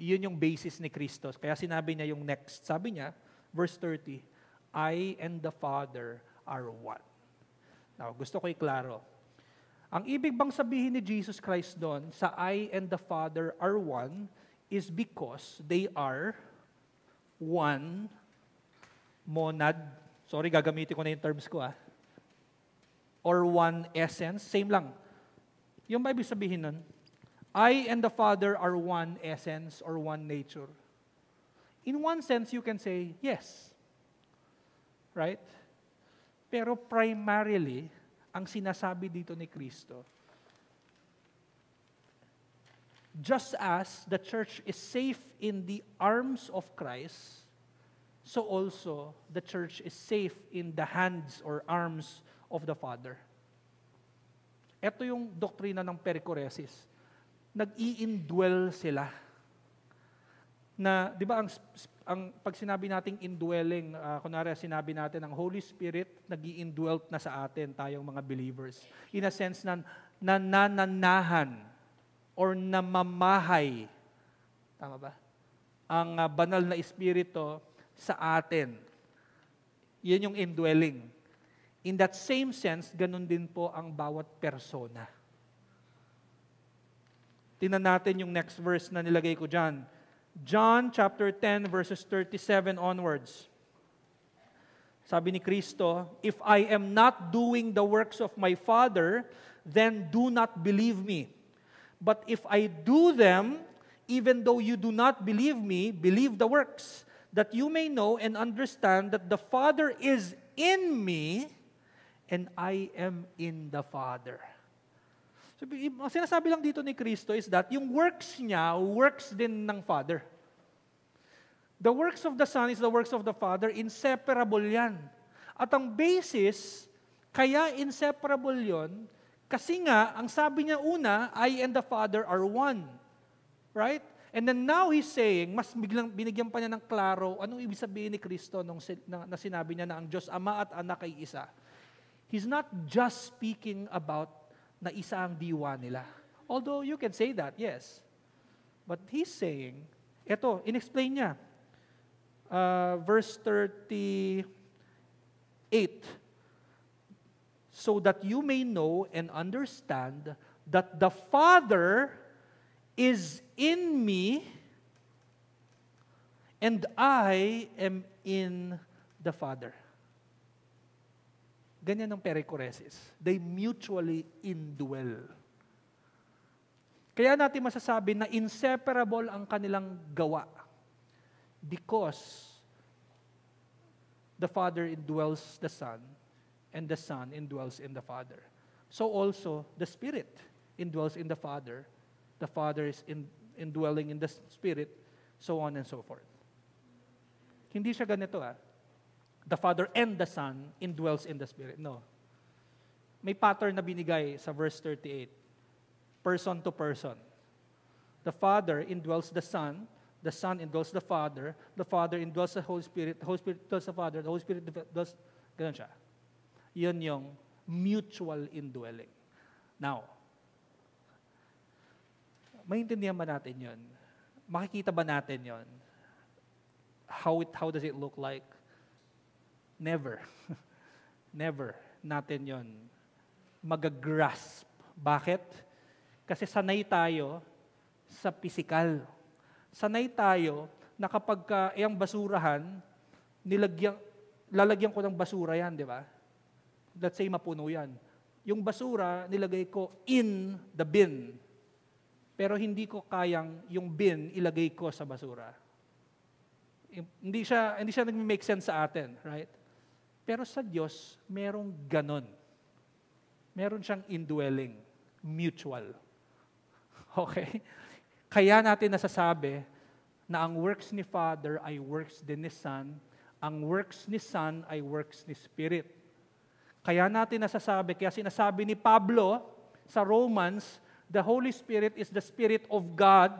yun yung basis ni Kristo. Kaya sinabi niya yung next. Sabi niya, verse 30, I and the Father are one. Now, gusto ko iklaro. Ang ibig bang sabihin ni Jesus Christ doon, sa I and the Father are one, is because they are one monad. Sorry, gagamitin ko na yung terms ko or one essence. Same lang. Yung ba ibig sabihin nun? I and the Father are one essence or one nature. In one sense, you can say, yes. Right? Pero primarily, ang sinasabi dito ni Kristo, just as the church is safe in the arms of Christ, so also the church is safe in the hands or arms of the Father. Ito yung doktrina ng perichoresis. Nag-i-indwell sila. Na, di ba, ang pag sinabi nating indwelling, kunwari sinabi natin, ang Holy Spirit nag-i-indwell na sa atin, tayong mga believers. In a sense na nananahan or namamahay. Tama ba? Ang banal na Espiritu sa atin. Yan yung indwelling. In that same sense, ganun din po ang bawat persona. Tingnan natin yung next verse na nilagay ko dyan. John chapter 10 verses 37 onwards. Sabi ni Kristo, "If I am not doing the works of my Father, then do not believe me. But if I do them, even though you do not believe me, believe the works, that you may know and understand that the Father is in me, and I am in the Father." So, ang sinasabi lang dito ni Kristo is that yung works niya, works din ng Father. The works of the Son is the works of the Father, inseparable yan. At ang basis, kaya inseparable yon, kasi nga, ang sabi niya una, I and the Father are one. Right? And then now He's saying, mas binigyan pa niya ng klaro, anong ibig sabihin ni Kristo na sinabi niya na ang Diyos Ama at Anak ay isa. He's not just speaking about na isa ang diwa nila. Although you can say that, yes. But He's saying, eto, in-explain niya. Verse 38, so that you may know and understand that the Father is in me and I am in the Father. Ganyan ang perichoresis. They mutually indwell. Kaya natin masasabi na inseparable ang kanilang gawa because the Father indwells the Son and the Son indwells in the Father. So also, the Spirit indwells in the Father is indwelling in the Spirit, so on and so forth. Hindi siya ganito the Father and the Son indwells in the Spirit. No. May pattern na binigay sa verse 38. Person to person. The Father indwells the Son indwells the Father indwells the Holy Spirit indwells the Father, the Holy Spirit indwells, ganun siya. Yun yung mutual indwelling. Now, maintindihan ba natin yun? Makikita ba natin yun? How does it look like? Never. Never natin yon magagrasp. Bakit? Kasi sanay tayo sa pisikal. Sanay tayo na kapag yung basurahan, lalagyan ko ng basura yan, di ba? Let's say mapuno yan. Yung basura, nilagay ko in the bin. Pero hindi ko kayang yung bin ilagay ko sa basura. Hindi siya nag-make sense sa atin, right? Pero sa Diyos, merong ganon. Meron siyang indwelling, mutual. Okay? Kaya natin nasasabi na ang works ni Father ay works din ni Son, ang works ni Son ay works ni Spirit. Kaya natin nasasabi, kaya sinasabi ni Pablo sa Romans, the Holy Spirit is the Spirit of God,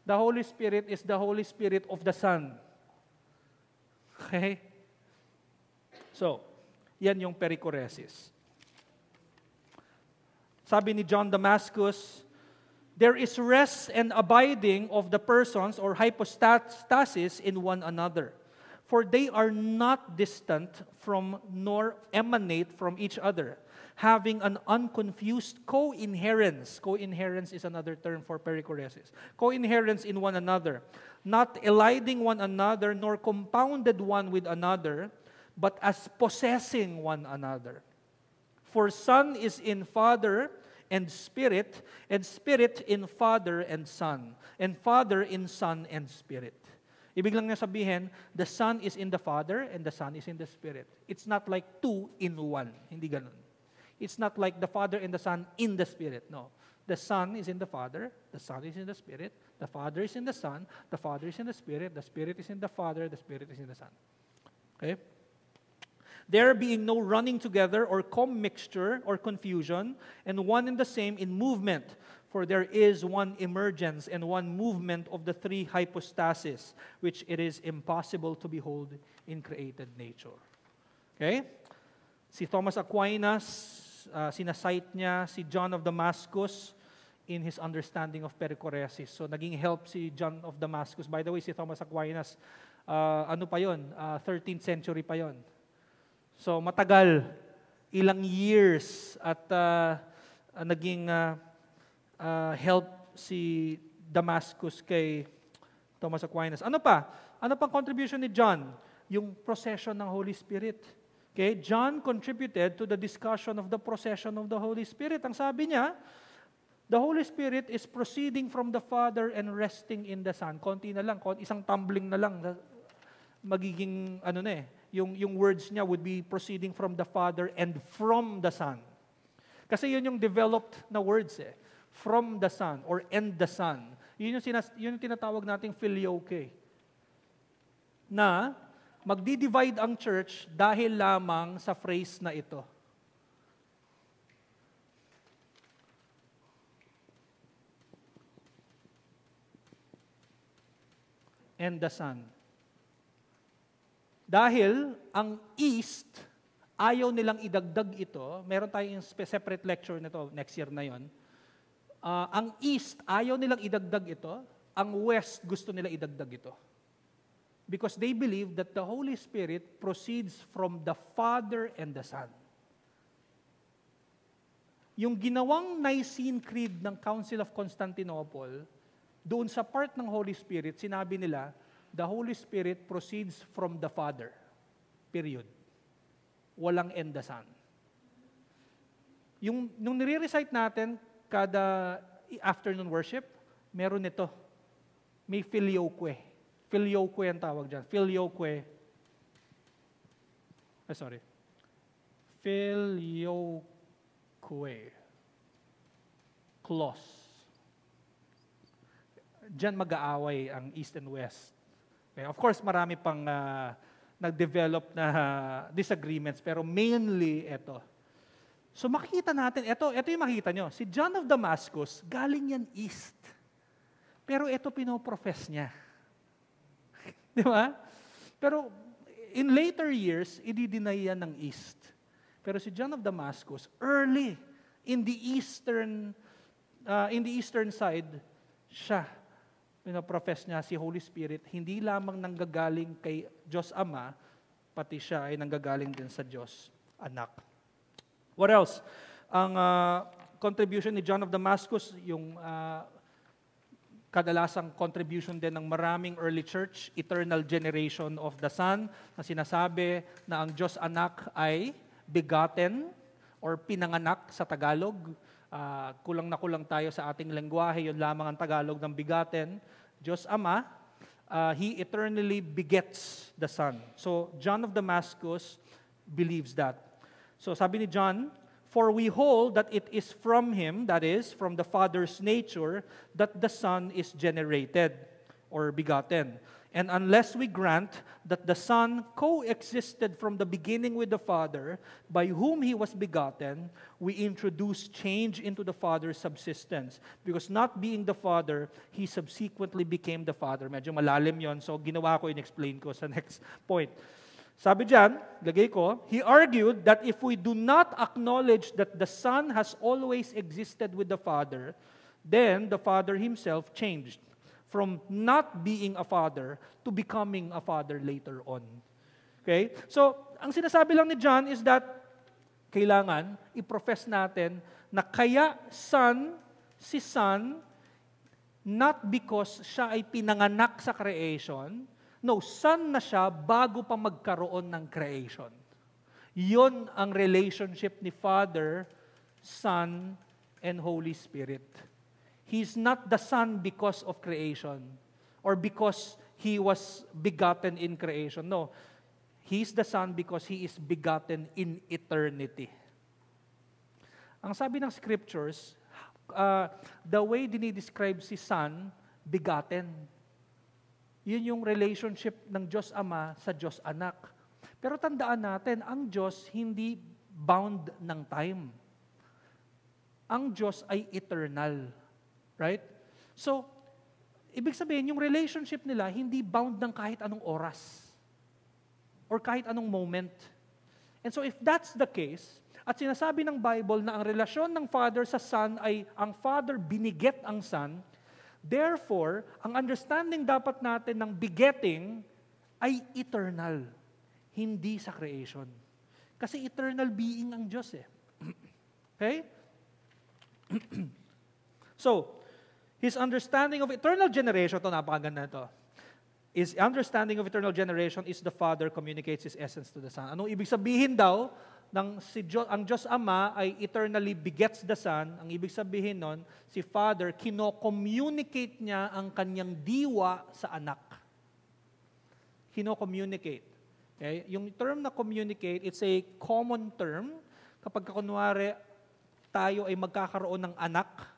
the Holy Spirit is the Holy Spirit of the Son. Okay? So, yan yung perichoresis. Sabi ni John Damascus, there is rest and abiding of the persons or hypostasis in one another. For they are not distant from nor emanate from each other, having an unconfused co-inherence. Co-inherence is another term for perichoresis. Co-inherence in one another, not eliding one another, nor compounded one with another, but as possessing one another. For Son is in Father and Spirit in Father and Son, and Father in Son and Spirit. Ibig lang niya sabihin, the Son is in the Father and the Son is in the Spirit. It's not like two in one. Hindi ganun. It's not like the Father and the Son in the Spirit. No. The Son is in the Father, the Son is in the Spirit, the Father is in the Son, the Father is in the Spirit is in the Father, the Spirit is in the Son. Okay? There being no running together or commixture or confusion, and one and the same in movement, for there is one emergence and one movement of the three hypostases, which it is impossible to behold in created nature. Okay? Si Thomas Aquinas, sinasite niya si John of Damascus in his understanding of perichoresis. So naging help si John of Damascus. By the way, si Thomas Aquinas, ano pa yon? 13th century pa yon. So matagal, ilang years at naging help si Damascus kay Thomas Aquinas. Ano pa? Ano pang contribution ni John? Yung procession ng Holy Spirit. Okay? John contributed to the discussion of the procession of the Holy Spirit. Ang sabi niya, the Holy Spirit is proceeding from the Father and resting in the Son. Konti na lang, isang tumbling na lang, magiging, yung words niya would be proceeding from the Father and from the Son. Kasi yun yung developed na words from the Son or and the Son. Yun yung tinatawag nating filioque. Na magdi-divide ang church dahil lamang sa phrase na ito. And the Son. Dahil ang East, ayaw nilang idagdag ito. Meron tayong separate lecture nito, next year na yon. Ang East, ayaw nilang idagdag ito. Ang West, gusto nila idagdag ito. Because they believe that the Holy Spirit proceeds from the Father and the Son. Yung ginawang Nicene Creed ng Council of Constantinople, doon sa part ng Holy Spirit, sinabi nila, the Holy Spirit proceeds from the Father. Period. Walang and the Son. Nung nire-recite natin kada afternoon worship, meron nito. May filioque. Filioque ang tawag dyan. Filioque. Filioque. Clause. Diyan mag-aaway ang East and West. Okay, of course, marami pang nag-develop na disagreements, pero mainly ito. So makikita natin, ito yung makikita nyo. Si John of Damascus, galing yan East. Pero ito pinoprofess niya. Di ba? Pero in later years, i-deny yan ng East. Pero si John of Damascus, early in the eastern side, siya pinoprofess niya si Holy Spirit, hindi lamang nanggagaling kay Diyos Ama, pati siya ay nanggagaling din sa Diyos Anak. What else? Ang contribution ni John of Damascus, yung kadalasang contribution din ng maraming early church, eternal generation of the Son, na sinasabi na ang Diyos Anak ay begotten or pinanganak sa Tagalog. Kulang na kulang tayo sa ating lengguwahe, yun lamang ang Tagalog ng begotten. Diyos Ama, He eternally begets the Son. So, John of Damascus believes that. So, sabi ni John, for we hold that it is from Him, that is, from the Father's nature, that the Son is generated or begotten. And unless we grant that the Son coexisted from the beginning with the Father, by whom He was begotten, we introduce change into the Father's subsistence. Because not being the Father, He subsequently became the Father. Medyo malalim yon, so ginawa ko, in-explain ko sa next point. Sabi dyan, lagay ko, he argued that if we do not acknowledge that the Son has always existed with the Father, then the Father Himself changed from not being a father to becoming a father later on. Okay? So, ang sinasabi lang ni John is that kailangan i-profess natin na kaya si Son, not because siya ay pinanganak sa creation. No, Son na siya bago pa magkaroon ng creation. Yon ang relationship ni Father, Son, and Holy Spirit. He's not the Son because of creation or because He was begotten in creation. No, He's the Son because He is begotten in eternity. Ang sabi ng Scriptures, the way dinidescribe si Son, begotten. Yun yung relationship ng Diyos Ama sa Diyos Anak. Pero tandaan natin, ang Diyos hindi bound ng time. Ang Diyos ay eternal. Right? So, ibig sabihin, yung relationship nila hindi bound ng kahit anong oras or kahit anong moment. And so if that's the case, at sinasabi ng Bible na ang relasyon ng Father sa Son ay ang Father biniget ang Son, therefore, ang understanding dapat natin ng begetting ay eternal, hindi sa creation. Kasi eternal being ang Diyos eh. Okay? So, His understanding of eternal generation, ito napakaganda ito, His understanding of eternal generation is the Father communicates His essence to the Son. Anong ibig sabihin daw ng ang Diyos Ama ay eternally begets the Son? Ang ibig sabihin nun, si Father, kino-communicate niya ang kanyang diwa sa anak. Kino-communicate. Okay? Yung term na communicate, it's a common term. Kapag kunwari tayo ay magkakaroon ng anak,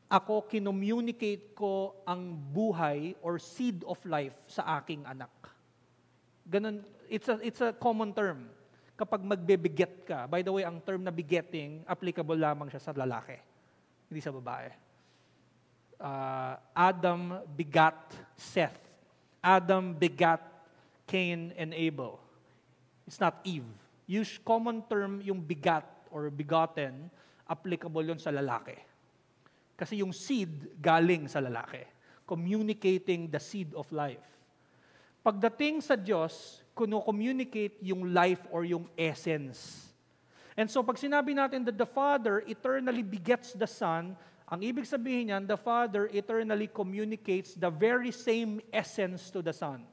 ako, kinommunicate ko ang buhay or seed of life sa aking anak. Ganun, it's a common term. Kapag magbebeget ka, by the way, ang term na begetting, applicable lamang siya sa lalaki, hindi sa babae. Adam begat Seth. Adam begat Cain and Abel. It's not Eve. Use common term yung begat or begotten, applicable yun sa lalaki. Kasi yung seed galing sa lalaki. Communicating the seed of life. Pagdating sa Diyos, kuno-communicate yung life or yung essence. And so pag sinabi natin that the Father eternally begets the Son, ang ibig sabihin niyan, the Father eternally communicates the very same essence to the Son.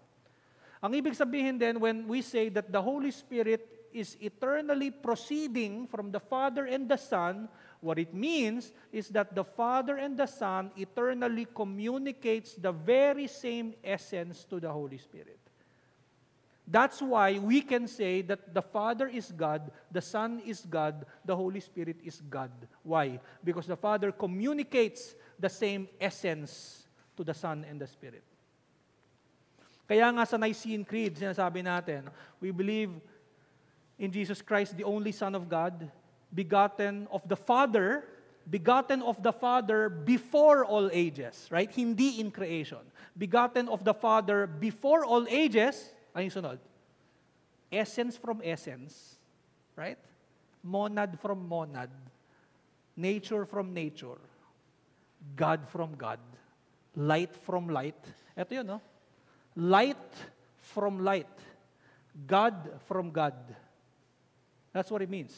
Ang ibig sabihin din, when we say that the Holy Spirit is eternally proceeding from the Father and the Son, what it means is that the Father and the Son eternally communicates the very same essence to the Holy Spirit. That's why we can say that the Father is God, the Son is God, the Holy Spirit is God. Why? Because the Father communicates the same essence to the Son and the Spirit. Kaya nga sa Nicene Creed, sinasabi natin, we believe in Jesus Christ, the only Son of God, begotten of the Father before all ages, right? Hindi in creation. Begotten of the Father before all ages, ano yung sunod? Essence from essence, right? Monad from monad, nature from nature, God from God, light from light. Ito yun, no? Light from light, God from God. That's what it means.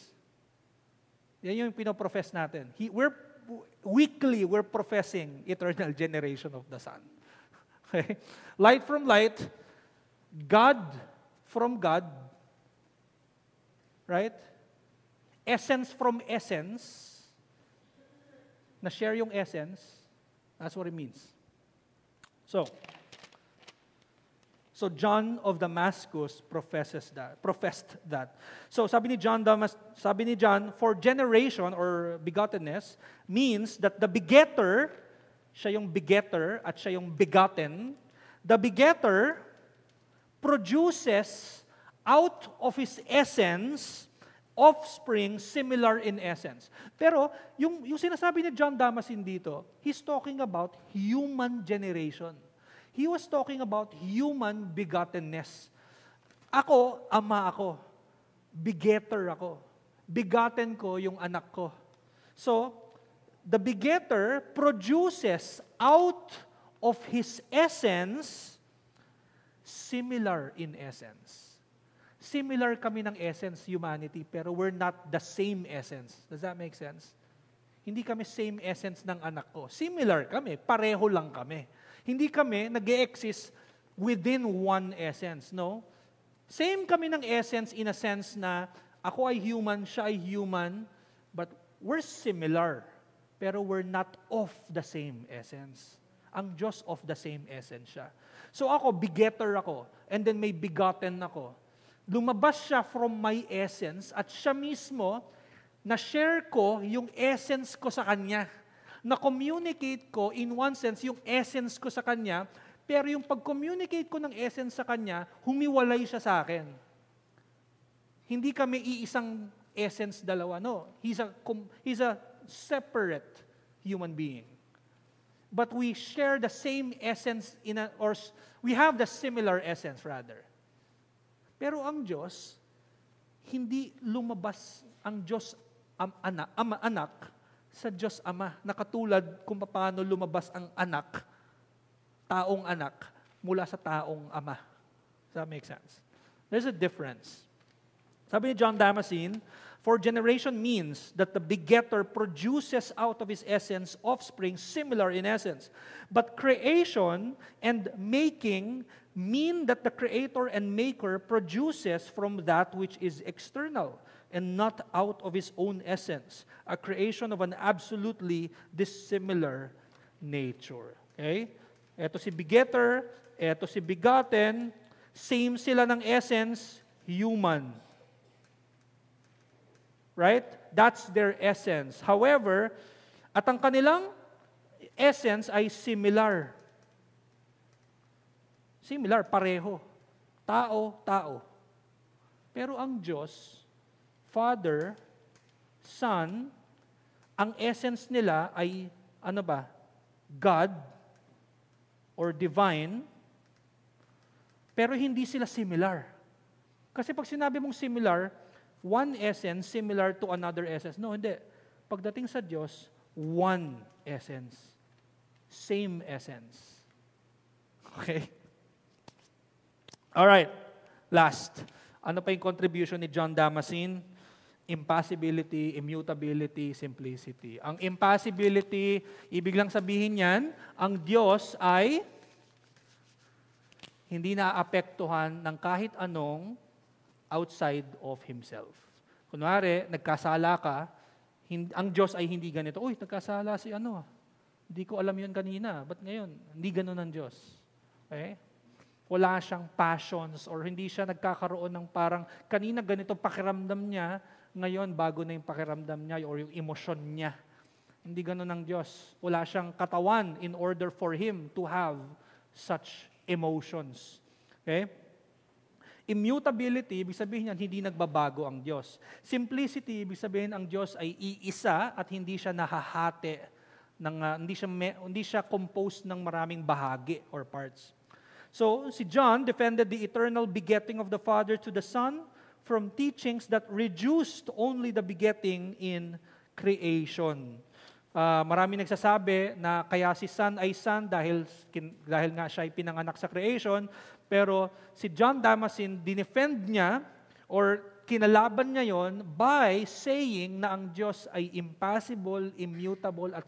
Yan yung pinoprofess natin. We're professing eternal generation of the Son. Okay? Light from light, God from God, right? Essence from essence, na share yung essence, that's what it means. So John of Damascus professed that. So sabi ni John, for generation or begottenness means that the begetter, siya yung begetter at siya yung begotten, the begetter produces out of his essence offspring similar in essence. Pero yung sinasabi ni John Damascene dito, he's talking about human generation. He was talking about human begottenness. Ako, ama ako. Begetter ako. Begotten ko yung anak ko. So, the begetter produces out of His essence, similar in essence. Similar kami ng essence, humanity, pero we're not the same essence. Does that make sense? Hindi kami same essence ng anak ko. Similar kami, pareho lang kami. Hindi kami nag-e-exist within one essence, no? Same kami ng essence in a sense na ako ay human, siya ay human, but we're similar, pero we're not of the same essence. Ang Diyos of the same essence siya. So ako, begetter ako, and then may begotten ako. Lumabas siya from my essence, at siya mismo, na-share ko yung essence ko sa Kanya. Na-communicate ko, in one sense, yung essence ko sa Kanya, pero yung pag-communicate ko ng essence sa Kanya, humiwalay siya sa akin. Hindi kami iisang essence dalawa. No, He's a separate human being. But we share the same essence, or we have the similar essence rather. Pero ang Diyos, hindi lumabas ang Diyos anak sa Diyos Ama, na katulad kung paano lumabas ang anak, taong anak, mula sa taong ama. Does that make sense? There's a difference. Sabi ni John Damascene, for generation means that the begetter produces out of his essence offspring similar in essence. But creation and making mean that the creator and maker produces from that which is external and not out of his own essence, a creation of an absolutely dissimilar nature. Okay? Ito si begetter, ito si begotten, same sila ng essence, human. Right? That's their essence. However, at ang kanilang essence ay similar. Similar, pareho. Tao, tao. Pero ang Diyos, Father, Son, ang essence nila ay, ano ba? God, or divine, pero hindi sila similar. Kasi pag sinabi mong similar, one essence similar to another essence. No, hindi. Pagdating sa Diyos, one essence. Same essence. Okay? Alright. Last. Ano pa yung contribution ni John Damascene? Impassibility, immutability, simplicity. Ang impassibility, ibig lang sabihin yan, ang Diyos ay hindi naapektuhan ng kahit anong outside of Himself. Kunwari, nagkasala ka, ang Diyos ay hindi ganito. Uy, nagkasala si ano. Hindi ko alam yun kanina. Ba't ngayon? Hindi ganun ang Diyos. Okay? Wala siyang passions or hindi siya nagkakaroon ng parang kanina ganito pakiramdam niya, ngayon bago na yung pakiramdam niya or yung emosyon niya. Hindi ganun ang Diyos. Wala siyang katawan in order for Him to have such emotions. Okay? Immutability, ibig sabihin niyan, hindi nagbabago ang Diyos. Simplicity, ibig sabihin ang Diyos ay iisa at hindi siya nahahati, hindi siya composed ng maraming bahagi or parts. So, si John defended the eternal begetting of the Father to the Son from teachings that reduced only the begetting in creation. Marami nagsasabi na kaya si Son ay Son dahil nga siya ay pinanganak sa creation, pero si John Damascene, dinefend niya or kinalaban niya yon by saying na ang Diyos ay impassible, immutable, at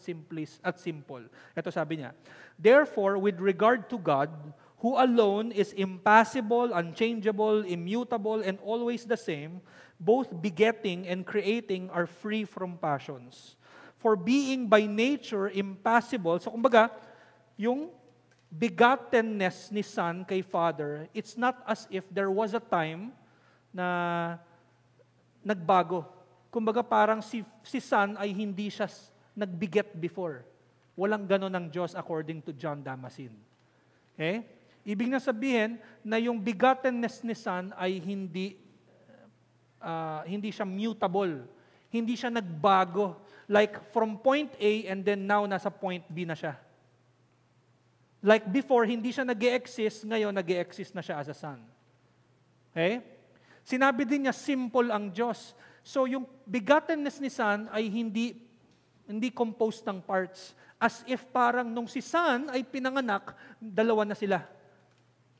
simple. Ito sabi niya, therefore, with regard to God, who alone is impassible, unchangeable, immutable, and always the same, both begetting and creating are free from passions. For being by nature impassible, so kumbaga, yung begottenness ni Son kay Father, it's not as if there was a time na nagbago. Kumbaga parang si Son ay hindi siya nagbiget before. Walang ganon ng Diyos according to John Damascene. Okay? Ibig na sabihin na yung begottenness ni Son ay hindi siya mutable. Hindi siya nagbago. Like from point A and then now nasa point B na siya. Like before, hindi siya nag-e-exist, ngayon nag-e-exist na siya as a Son. Okay? Sinabi din niya, simple ang Diyos. So yung begottenness ni Son ay hindi Hindi composed ng parts. As if parang nung si Son ay pinanganak, dalawa na sila.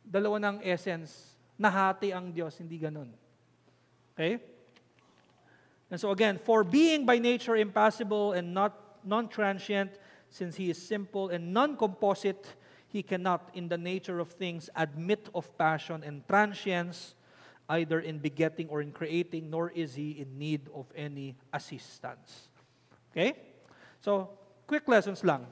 Dalawa ng essence. Nahati ang Diyos, hindi ganun. Okay? And so again, for being by nature impassible and not non-transient, since He is simple and non-composite, He cannot, in the nature of things, admit of passion and transience, either in begetting or in creating, nor is He in need of any assistance. Okay? So, quick lessons lang.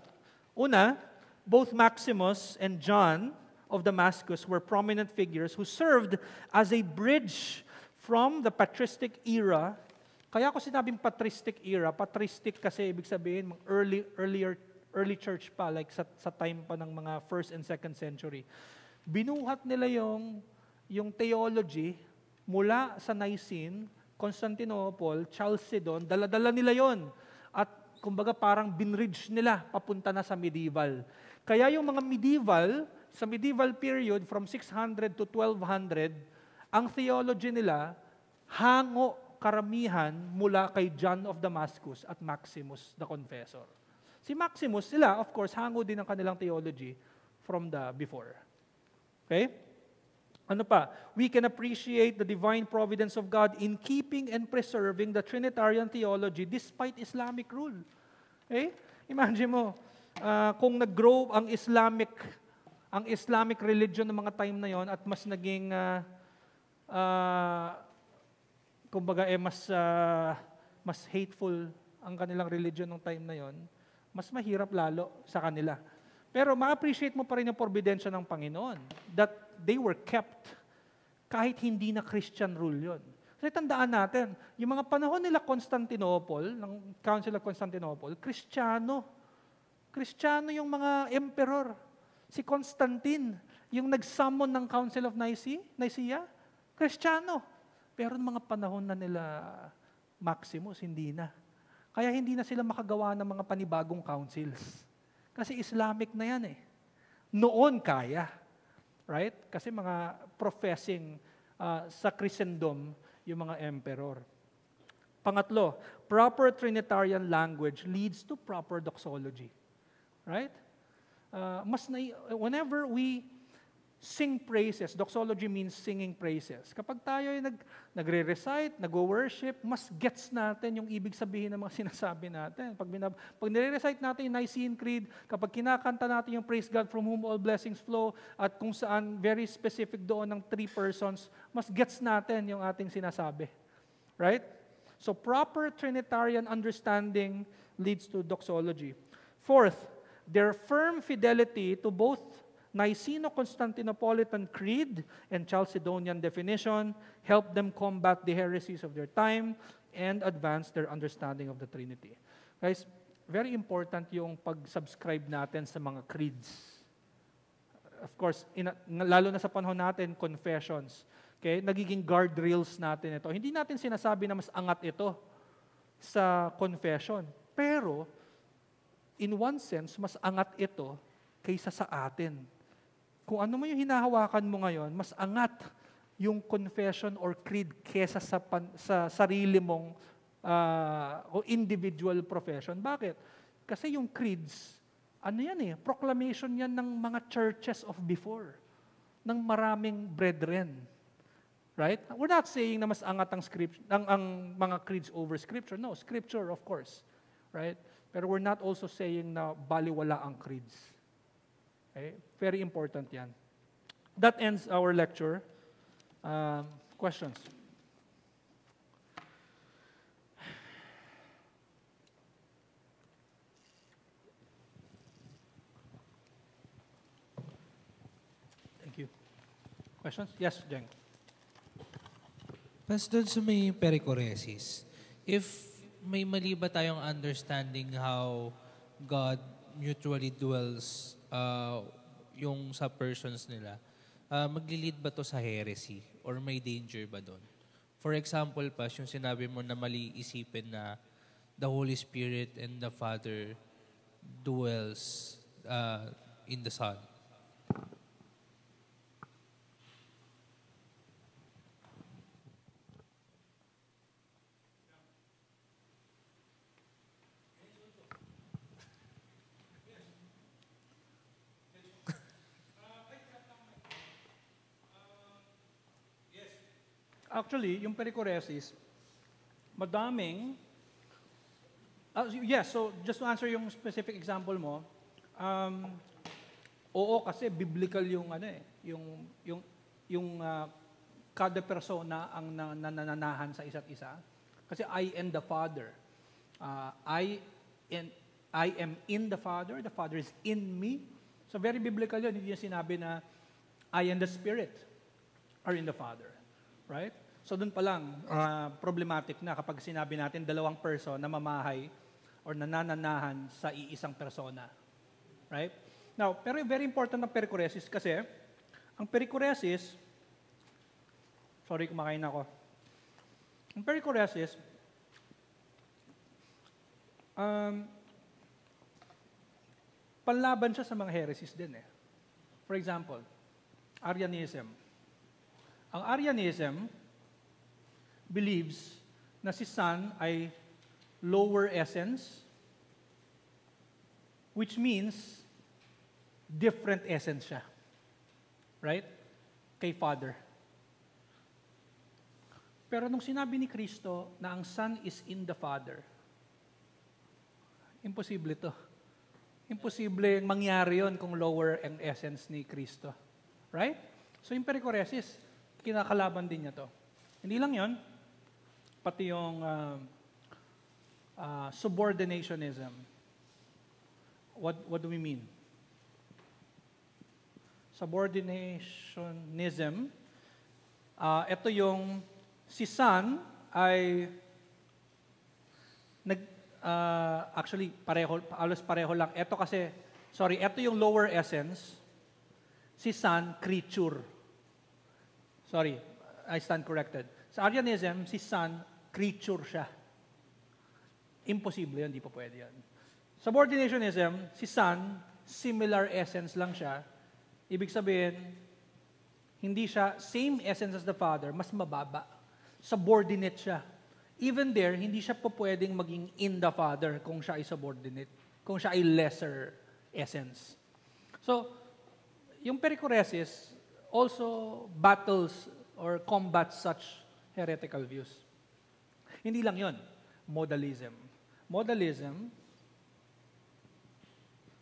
Una, both Maximus and John of Damascus were prominent figures who served as a bridge from the patristic era. Kaya ako sinabing patristic era, patristic kasi ibig sabihin early church pa, like sa time pa ng mga 1st and 2nd century. Binuhat nila yung theology mula sa Nicene, Constantinople, Chalcedon, dala-dala nila yon. At kumbaga parang binridge nila papunta na sa medieval. Kaya yung mga sa medieval period from 600 to 1200, ang theology nila hango karamihan mula kay John of Damascus at Maximus the Confessor. Si Maximus, sila of course hango din ang kanilang theology from the before. Okay? Ano pa? We can appreciate the divine providence of God in keeping and preserving the Trinitarian theology despite Islamic rule. Okay? Imagine mo, kung nag-grow ang Islamic religion ng mga time na yon at mas naging kumbaga mas hateful ang kanilang religion ng time na yon, mas mahirap lalo sa kanila. Pero ma-appreciate mo pa rin yung providensya ng Panginoon that they were kept kahit hindi na Christian rule yon. Kasi tandaan natin, yung mga panahon nila Constantinople, ng Council of Constantinople, Kristiyano yung mga emperor. Si Constantine, yung nag-summon ng Council of Nicaea, Kristiyano. Pero ng mga panahon na nila Maximus, hindi na. Kaya hindi na sila makagawa ng mga panibagong councils. Kasi Islamic na yan eh. Noon kaya. Right? Kasi mga professing sa Christendom yung mga emperor. Pangatlo, proper Trinitarian language leads to proper doxology. Right? Whenever we sing praises, doxology means singing praises. Kapag tayo ay nagre-recite, nag-worship, mas gets natin yung ibig sabihin ng mga sinasabi natin. Pag nire-recite natin yung Nicene Creed, kapag kinakanta natin yung Praise God from whom all blessings flow, at kung saan very specific doon ng 3 persons, mas gets natin yung ating sinasabi. Right? So proper Trinitarian understanding leads to doxology. Fourth, their firm fidelity to both Niceno-Constantinopolitan Creed and Chalcedonian definition helped them combat the heresies of their time and advance their understanding of the Trinity. Guys, very important yung pag-subscribe natin sa mga creeds. Of course, lalo na sa panahon natin, confessions. Okay? Nagiging guardrails natin ito. Hindi natin sinasabi na mas angat ito sa confession. Pero, in one sense, mas angat ito kaysa sa atin. Kung ano mo yung hinahawakan mo ngayon, mas angat yung confession or creed kaysa sa sarili mong o individual profession. Bakit? Kasi yung creeds, ano yan eh, proclamation yan ng mga churches of before, ng maraming brethren. Right? We're not saying na mas angat ang mga creeds over Scripture. No, Scripture of course. Right? Pero we're not also saying na baliwala ang creeds. Okay? Very important yan. That ends our lecture. Questions? Thank you. Questions? Yes, Jeng. Pastor, sa may perichoresis, if may mali ba tayong understanding how God mutually dwells yung sa persons nila, maglilid ba to sa heresy or may danger ba doon? For example, pas, yung sinabi mo na mali isipin na the Holy Spirit and the Father dwells in the Son. Actually, yung perichoresis, madaming, yes, so just to answer yung specific example mo, oo, kasi biblical yung kada persona ang nananahan sa isa't isa. Kasi I and the Father. I am in the Father is in me. So very biblical yun. Hindi yung sinabi na I and the Spirit are in the Father. Right? So dun pa lang, problematic na kapag sinabi natin dalawang person na mamahay or nananahan sa iisang persona. Right? Now, pero very important ang perichoresis kasi ang perichoresis, sorry, kumakain ako. Ang perichoresis, panlaban siya sa mga heresies din eh. For example, Arianism. Ang Arianism believes na si Son ay lower essence, which means different essence siya. Right? Kay Father. Pero nung sinabi ni Kristo na ang Son is in the Father, imposible to. Imposible mangyari yon kung lower ang essence ni Kristo. Right? So yung perichoresis, kinakalaban din niya to. Hindi lang yon, pati yung subordinationism. What do we mean? Subordinationism, ito yung si Son ay actually halos pareho lang. Ito kasi, ito yung lower essence. Si Son, creature. Sorry, I stand corrected. Sa Arianism, si Son, creature siya. Imposible yun, di pa pwede yan. Subordinationism, si Son, similar essence lang siya. Ibig sabihin, hindi siya same essence as the Father, mas mababa. Subordinate siya. Even there, hindi siya po pwedeng maging in the Father kung siya ay subordinate, kung siya ay lesser essence. So, yung perichoresis also battles or combats such heretical views. Hindi lang yon, modalism. Modalism,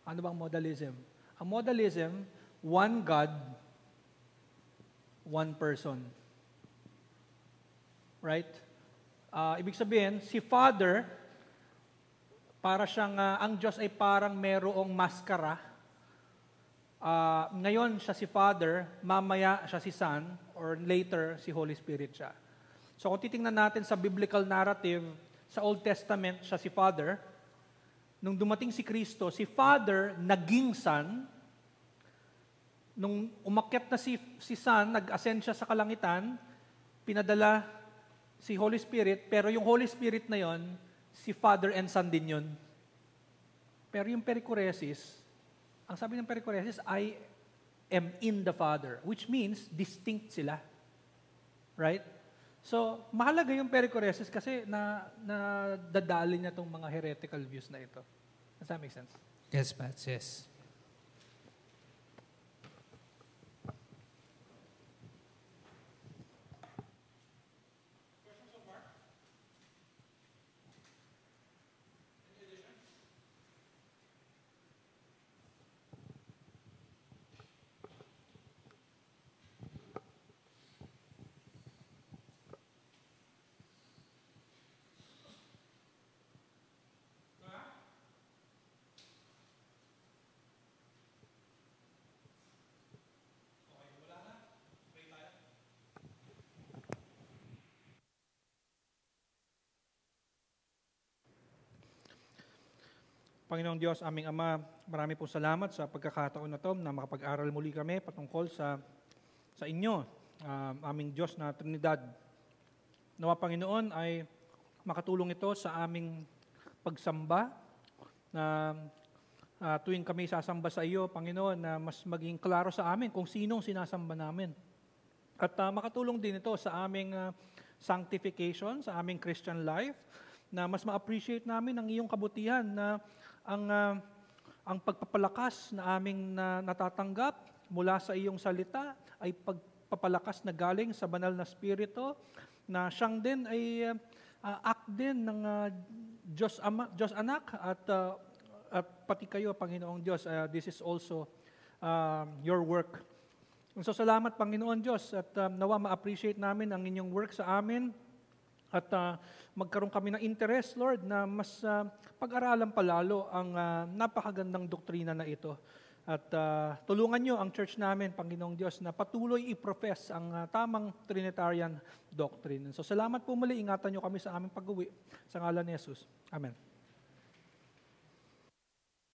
ano bang modalism? Ang modalism, one God, one person. Right? Ibig sabihin, si Father, para siyang, ang Diyos ay parang merong maskara. Ngayon siya si Father, mamaya siya si Son, or later si Holy Spirit siya. So kung titingnan natin sa biblical narrative, sa Old Testament siya si Father. Nung dumating si Kristo, si Father naging Son. Nung umakyat na si Son, nag-ascend siya sa kalangitan, pinadala si Holy Spirit, pero yung Holy Spirit na yon, si Father and Son din yun. Pero yung perichoresis, ang sabi ng perichoresis, I am in the Father, which means distinct sila. Right? So, mahalaga yung perichoresis kasi dadali niya itong mga heretical views na ito. Does that make sense? Yes, Pats, yes. Panginoong Diyos, aming Ama, marami pong salamat sa pagkakataon na ito na makapag-aral muli kami patungkol sa inyo, aming Diyos na Trinidad. Nawa, Panginoon, ay makatulong ito sa aming pagsamba na tuwing kami sasamba sa iyo, Panginoon, na mas maging klaro sa amin kung sinong sinasamba namin. At makatulong din ito sa aming sanctification, sa aming Christian life, na mas ma-appreciate namin ang iyong kabutihan na ang pagpapalakas na aming natatanggap mula sa iyong salita ay pagpapalakas na galing sa banal na Espiritu, na siyang din ay act din ng Diyos Ama, Diyos Anak, at pati kayo, Panginoong Diyos. This is also your work. So salamat, Panginoon Diyos, at nawa ma-appreciate namin ang inyong work sa amin, at magkaroon kami ng interest, Lord, na mas pag-aralan palalo ang napakagandang doktrina na ito. At tulungan nyo ang church namin, Panginoong Diyos, na patuloy i-profess ang tamang Trinitarian doctrine. So salamat po muli, ingatan nyo kami sa aming pag-uwi. Sa ngalan ni Jesus. Amen.